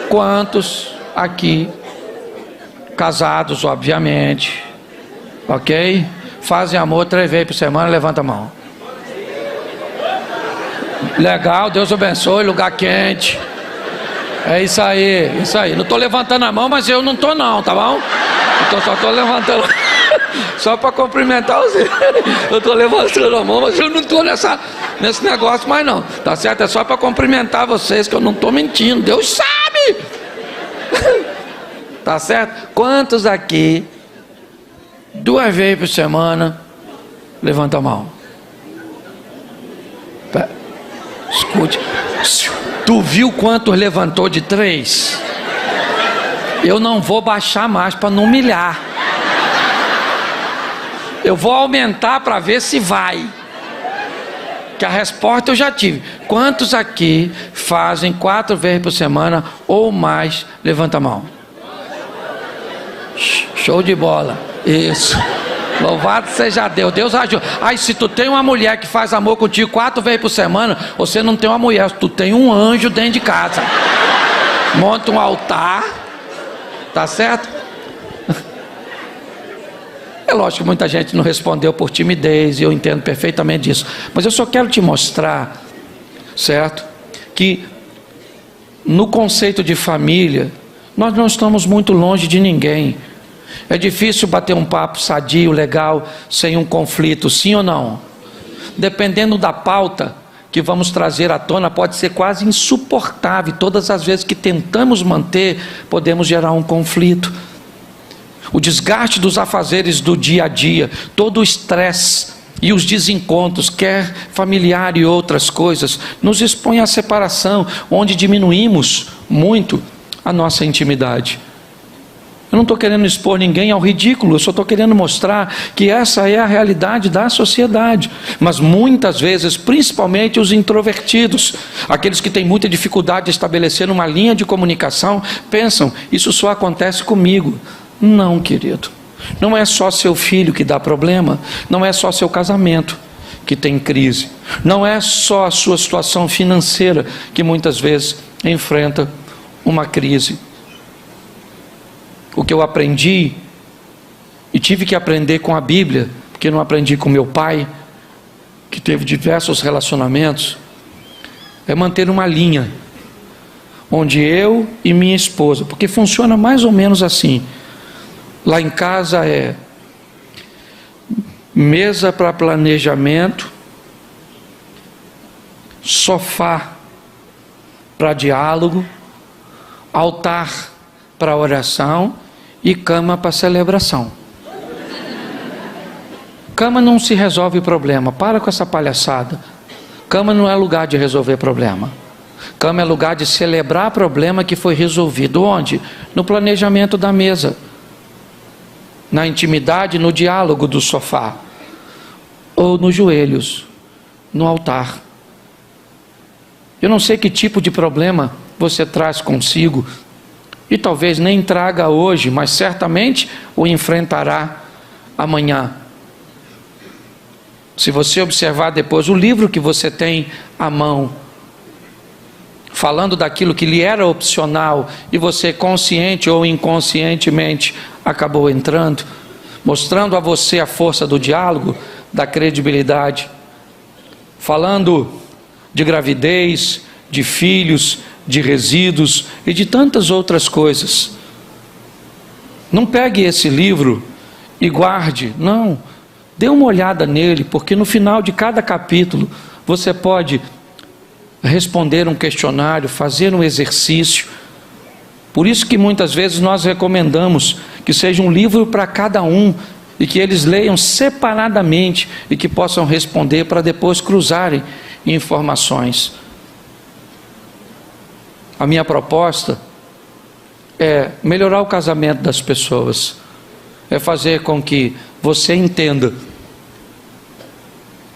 Quantos aqui, casados, obviamente, ok? Fazem amor 3 vezes por semana, levanta a mão. Legal, Deus abençoe, lugar quente. É isso aí. Não estou levantando a mão, mas eu não estou não, tá bom? Então só estou levantando, só para cumprimentar você. Eu estou levantando a mão, mas eu não estou nesse negócio mais não. Tá certo? É só para cumprimentar vocês, que eu não estou mentindo. Deus sabe. Tá certo? Quantos aqui 2 vezes por semana, levanta a mão. Escute. Tu viu quantos levantou de 3? Eu não vou baixar mais para não humilhar. Eu vou aumentar para ver se vai. Que a resposta eu já tive. Quantos aqui fazem 4 vezes por semana ou mais? Levanta a mão. Show de bola. Isso. Louvado seja Deus. Deus ajuda. Ai, se tu tem uma mulher que faz amor contigo 4 vezes por semana, você não tem uma mulher, tu tem um anjo dentro de casa. Monta um altar. Tá certo? É lógico que muita gente não respondeu por timidez, e eu entendo perfeitamente disso. Mas eu só quero te mostrar, certo? Que no conceito de família, nós não estamos muito longe de ninguém. É difícil bater um papo sadio, legal, sem um conflito, sim ou não? Dependendo da pauta que vamos trazer à tona, pode ser quase insuportável. Todas as vezes que tentamos manter, podemos gerar um conflito. O desgaste dos afazeres do dia a dia, todo o estresse e os desencontros, quer familiar e outras coisas, nos expõe à separação, onde diminuímos muito a nossa intimidade. Eu não estou querendo expor ninguém ao ridículo, eu só estou querendo mostrar que essa é a realidade da sociedade. Mas muitas vezes, principalmente os introvertidos, aqueles que têm muita dificuldade de estabelecer uma linha de comunicação, pensam, isso só acontece comigo. Não, querido. Não é só seu filho que dá problema, não é só seu casamento que tem crise, não é só a sua situação financeira que muitas vezes enfrenta uma crise. O que eu aprendi, e tive que aprender com a Bíblia, porque não aprendi com meu pai, que teve diversos relacionamentos, é manter uma linha, onde eu e minha esposa, porque funciona mais ou menos assim, lá em casa é mesa para planejamento, sofá para diálogo, altar para oração e cama para celebração. Cama não se resolve problema, para com essa palhaçada. Cama não é lugar de resolver problema. Cama é lugar de celebrar problema que foi resolvido. Onde? No planejamento da mesa, na intimidade, no diálogo do sofá, ou nos joelhos, no altar. Eu não sei que tipo de problema você traz consigo, e talvez nem traga hoje, mas certamente o enfrentará amanhã. Se você observar depois o livro que você tem à mão, falando daquilo que lhe era opcional, e você consciente ou inconscientemente acabou entrando, mostrando a você a força do diálogo, da credibilidade, falando de gravidez, de filhos, de resíduos e de tantas outras coisas. Não pegue esse livro e guarde, não, dê uma olhada nele, porque no final de cada capítulo você pode responder um questionário, fazer um exercício. Por isso que muitas vezes nós recomendamos que seja um livro para cada um, e que eles leiam separadamente e que possam responder para depois cruzarem informações. A minha proposta é melhorar o casamento das pessoas, é fazer com que você entenda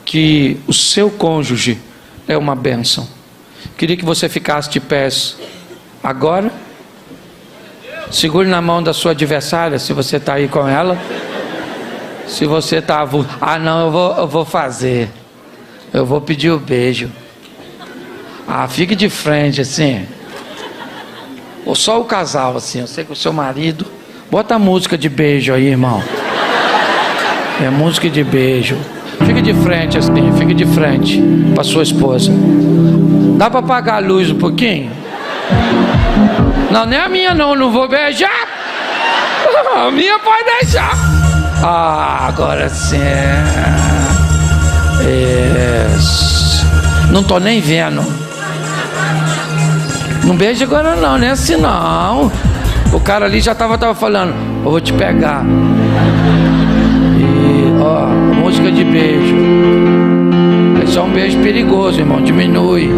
que o seu cônjuge é uma bênção. Queria que você ficasse de pés agora. Segure na mão da sua adversária, se você está aí com ela. Se você está... Ah, não, eu vou fazer. Eu vou pedir o beijo. Ah, fique de frente, assim. Ou só o casal, assim. Eu sei que o seu marido... Bota a música de beijo aí, irmão. É música de beijo. Fique de frente, assim. Fique de frente para sua esposa. Dá para apagar a luz um pouquinho? Não, nem a minha não vou beijar. A minha pode deixar. Ah, agora sim. Isso. Não tô nem vendo. Não beija agora não, nem assim não. O cara ali já tava falando, eu vou te pegar. E, ó, música de beijo. Esse é um beijo perigoso, irmão, diminui.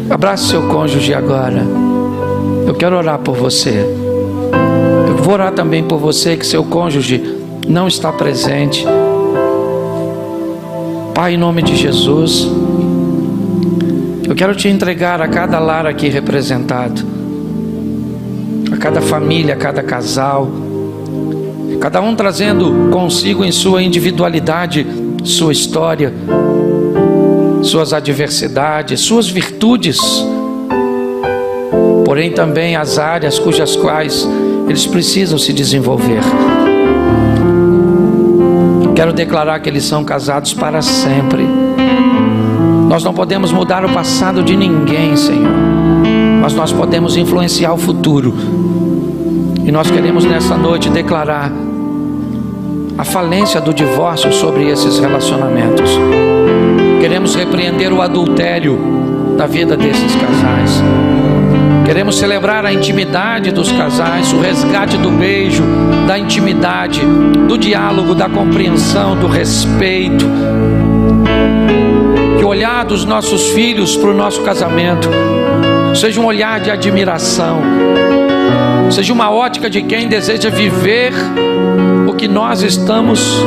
Abrace seu cônjuge agora. Eu quero orar por você. Eu vou orar também por você que seu cônjuge não está presente. Pai, em nome de Jesus, eu quero te entregar a cada lar aqui representado, a cada família, a cada casal, cada um trazendo consigo em sua individualidade sua história, suas adversidades, suas virtudes, porém também as áreas cujas quais eles precisam se desenvolver. Quero declarar que eles são casados para sempre. Nós não podemos mudar o passado de ninguém, Senhor, mas nós podemos influenciar o futuro. E nós queremos nessa noite declarar a falência do divórcio sobre esses relacionamentos. Queremos repreender o adultério da vida desses casais. Queremos celebrar a intimidade dos casais, o resgate do beijo, da intimidade, do diálogo, da compreensão, do respeito. Que o olhar dos nossos filhos para o nosso casamento seja um olhar de admiração, seja uma ótica de quem deseja viver o que nós estamos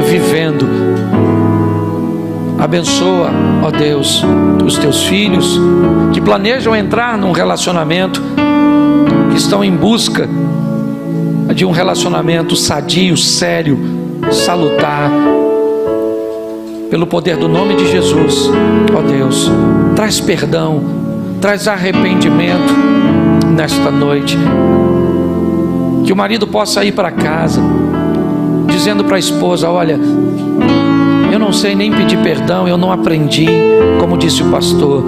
vivendo. Abençoa, ó Deus, os teus filhos que planejam entrar num relacionamento, que estão em busca de um relacionamento sadio, sério, salutar. Pelo poder do nome de Jesus, ó Deus, traz perdão, traz arrependimento nesta noite. Que o marido possa ir para casa dizendo para a esposa: olha, eu não sei nem pedir perdão, eu não aprendi, como disse o pastor,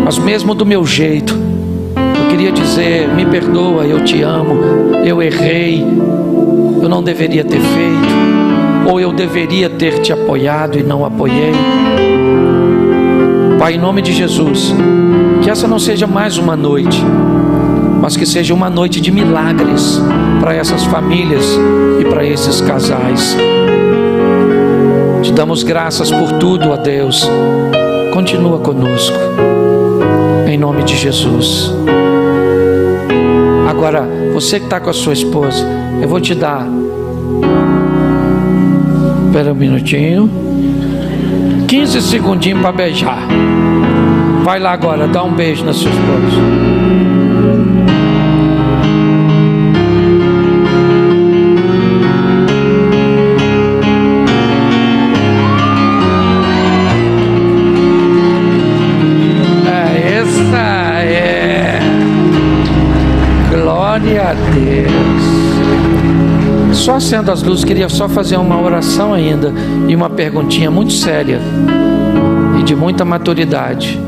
mas mesmo do meu jeito, eu queria dizer: me perdoa, eu te amo, eu errei, eu não deveria ter feito, ou eu deveria ter te apoiado e não apoiei. Pai, em nome de Jesus, que essa não seja mais uma noite, mas que seja uma noite de milagres para essas famílias e para esses casais. Te damos graças por tudo, ó Deus. Continua conosco, em nome de Jesus. Agora, você que está com a sua esposa, eu vou te dar, espera um minutinho, 15 segundinhos para beijar. Vai lá agora, dá um beijo na sua esposa. Glória a Deus. Só acendo as luzes, queria só fazer uma oração ainda e uma perguntinha muito séria e de muita maturidade.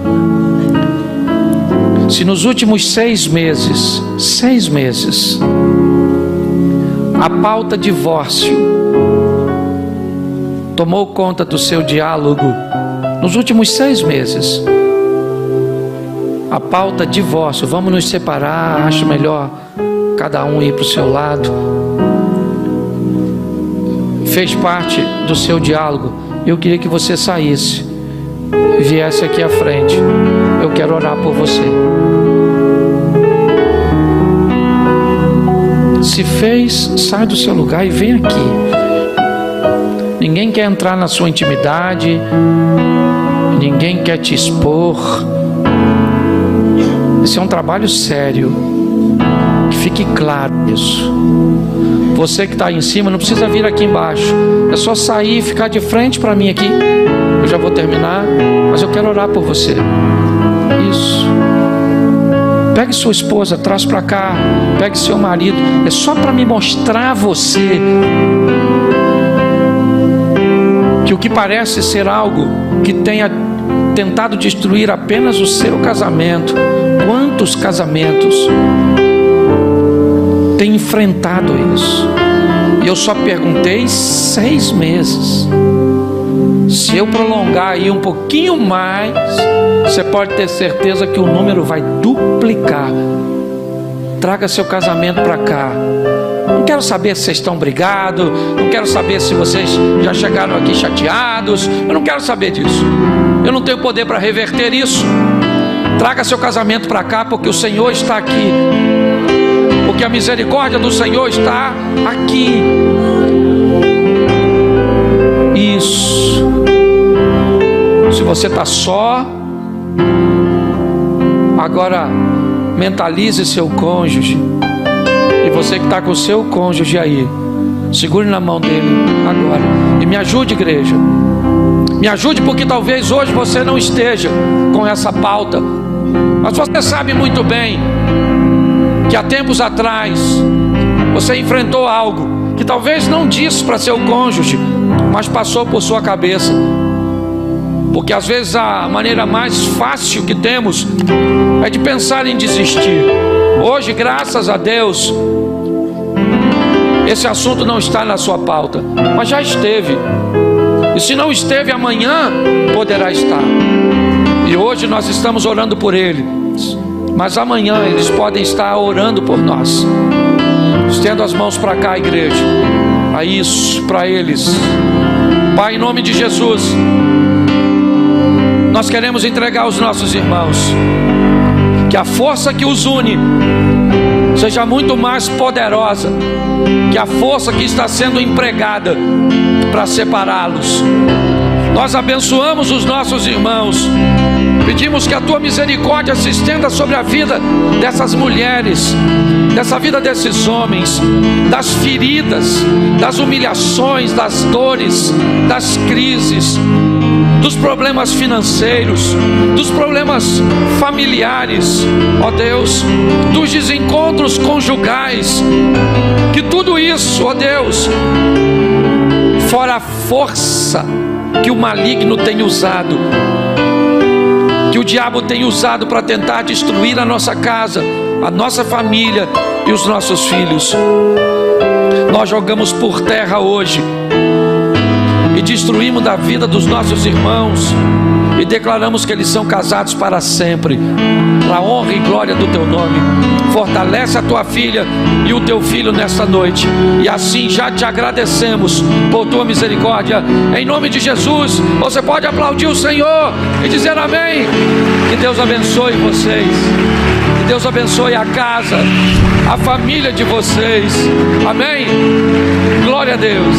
Se nos últimos 6 meses, a pauta divórcio tomou conta do seu diálogo, nos últimos 6 meses, a pauta divórcio, vamos nos separar, acho melhor cada um ir para o seu lado, fez parte do seu diálogo, eu queria que você saísse e viesse aqui à frente. eu quero orar por você. Se fez, sai do seu lugar e vem aqui. Ninguém quer entrar na sua intimidade, ninguém quer te expor. Esse é um trabalho sério, que fique claro isso. Você que está aí em cima não precisa vir aqui embaixo, é só sair e ficar de frente para mim aqui. Eu já vou terminar, mas eu quero orar por você. Isso. Pegue sua esposa, traz para cá. Pegue seu marido. É só para me mostrar a você que o que parece ser algo que tenha tentado destruir apenas o seu casamento. Quantos casamentos têm enfrentado isso? E eu só perguntei 6 meses. Se eu prolongar aí um pouquinho mais, você pode ter certeza que o número vai duplicar. Traga seu casamento para cá. Não quero saber se vocês estão brigados, não quero saber se vocês já chegaram aqui chateados, eu não quero saber disso. Eu não tenho poder para reverter isso. Traga seu casamento para cá, porque o Senhor está aqui, porque a misericórdia do Senhor está aqui. Isso. Se você está só, agora mentalize seu cônjuge. E você que está com o seu cônjuge aí, segure na mão dele agora e me ajude, igreja. Me ajude, porque talvez hoje você não esteja com essa pauta, mas você sabe muito bem que há tempos atrás você enfrentou algo que talvez não disse para seu cônjuge, mas passou por sua cabeça. Porque às vezes a maneira mais fácil que temos é de pensar em desistir. Hoje, graças a Deus, esse assunto não está na sua pauta, mas já esteve. E se não esteve, amanhã poderá estar. E hoje nós estamos orando por eles, mas amanhã eles podem estar orando por nós. Estendo as mãos para cá, igreja. A isso, para eles. Pai, em nome de Jesus, nós queremos entregar aos nossos irmãos, que a força que os une seja muito mais poderosa que a força que está sendo empregada para separá-los. Nós abençoamos os nossos irmãos, pedimos que a tua misericórdia se estenda sobre a vida dessas mulheres, dessa vida desses homens, das feridas, das humilhações, das dores, das crises, dos problemas financeiros, dos problemas familiares, ó Deus, dos desencontros conjugais, que tudo isso, ó Deus, fora a força que o maligno tem usado, que o diabo tem usado para tentar destruir a nossa casa, a nossa família e os nossos filhos, nós jogamos por terra hoje e destruímos da vida dos nossos irmãos e declaramos que eles são casados para sempre, para a honra e glória do teu nome. Fortalece a tua filha e o teu filho nesta noite, e assim já te agradecemos por tua misericórdia, em nome de Jesus. Você pode aplaudir o Senhor e dizer amém. Que Deus abençoe vocês, que Deus abençoe a casa, a família de vocês, amém. Glória a Deus.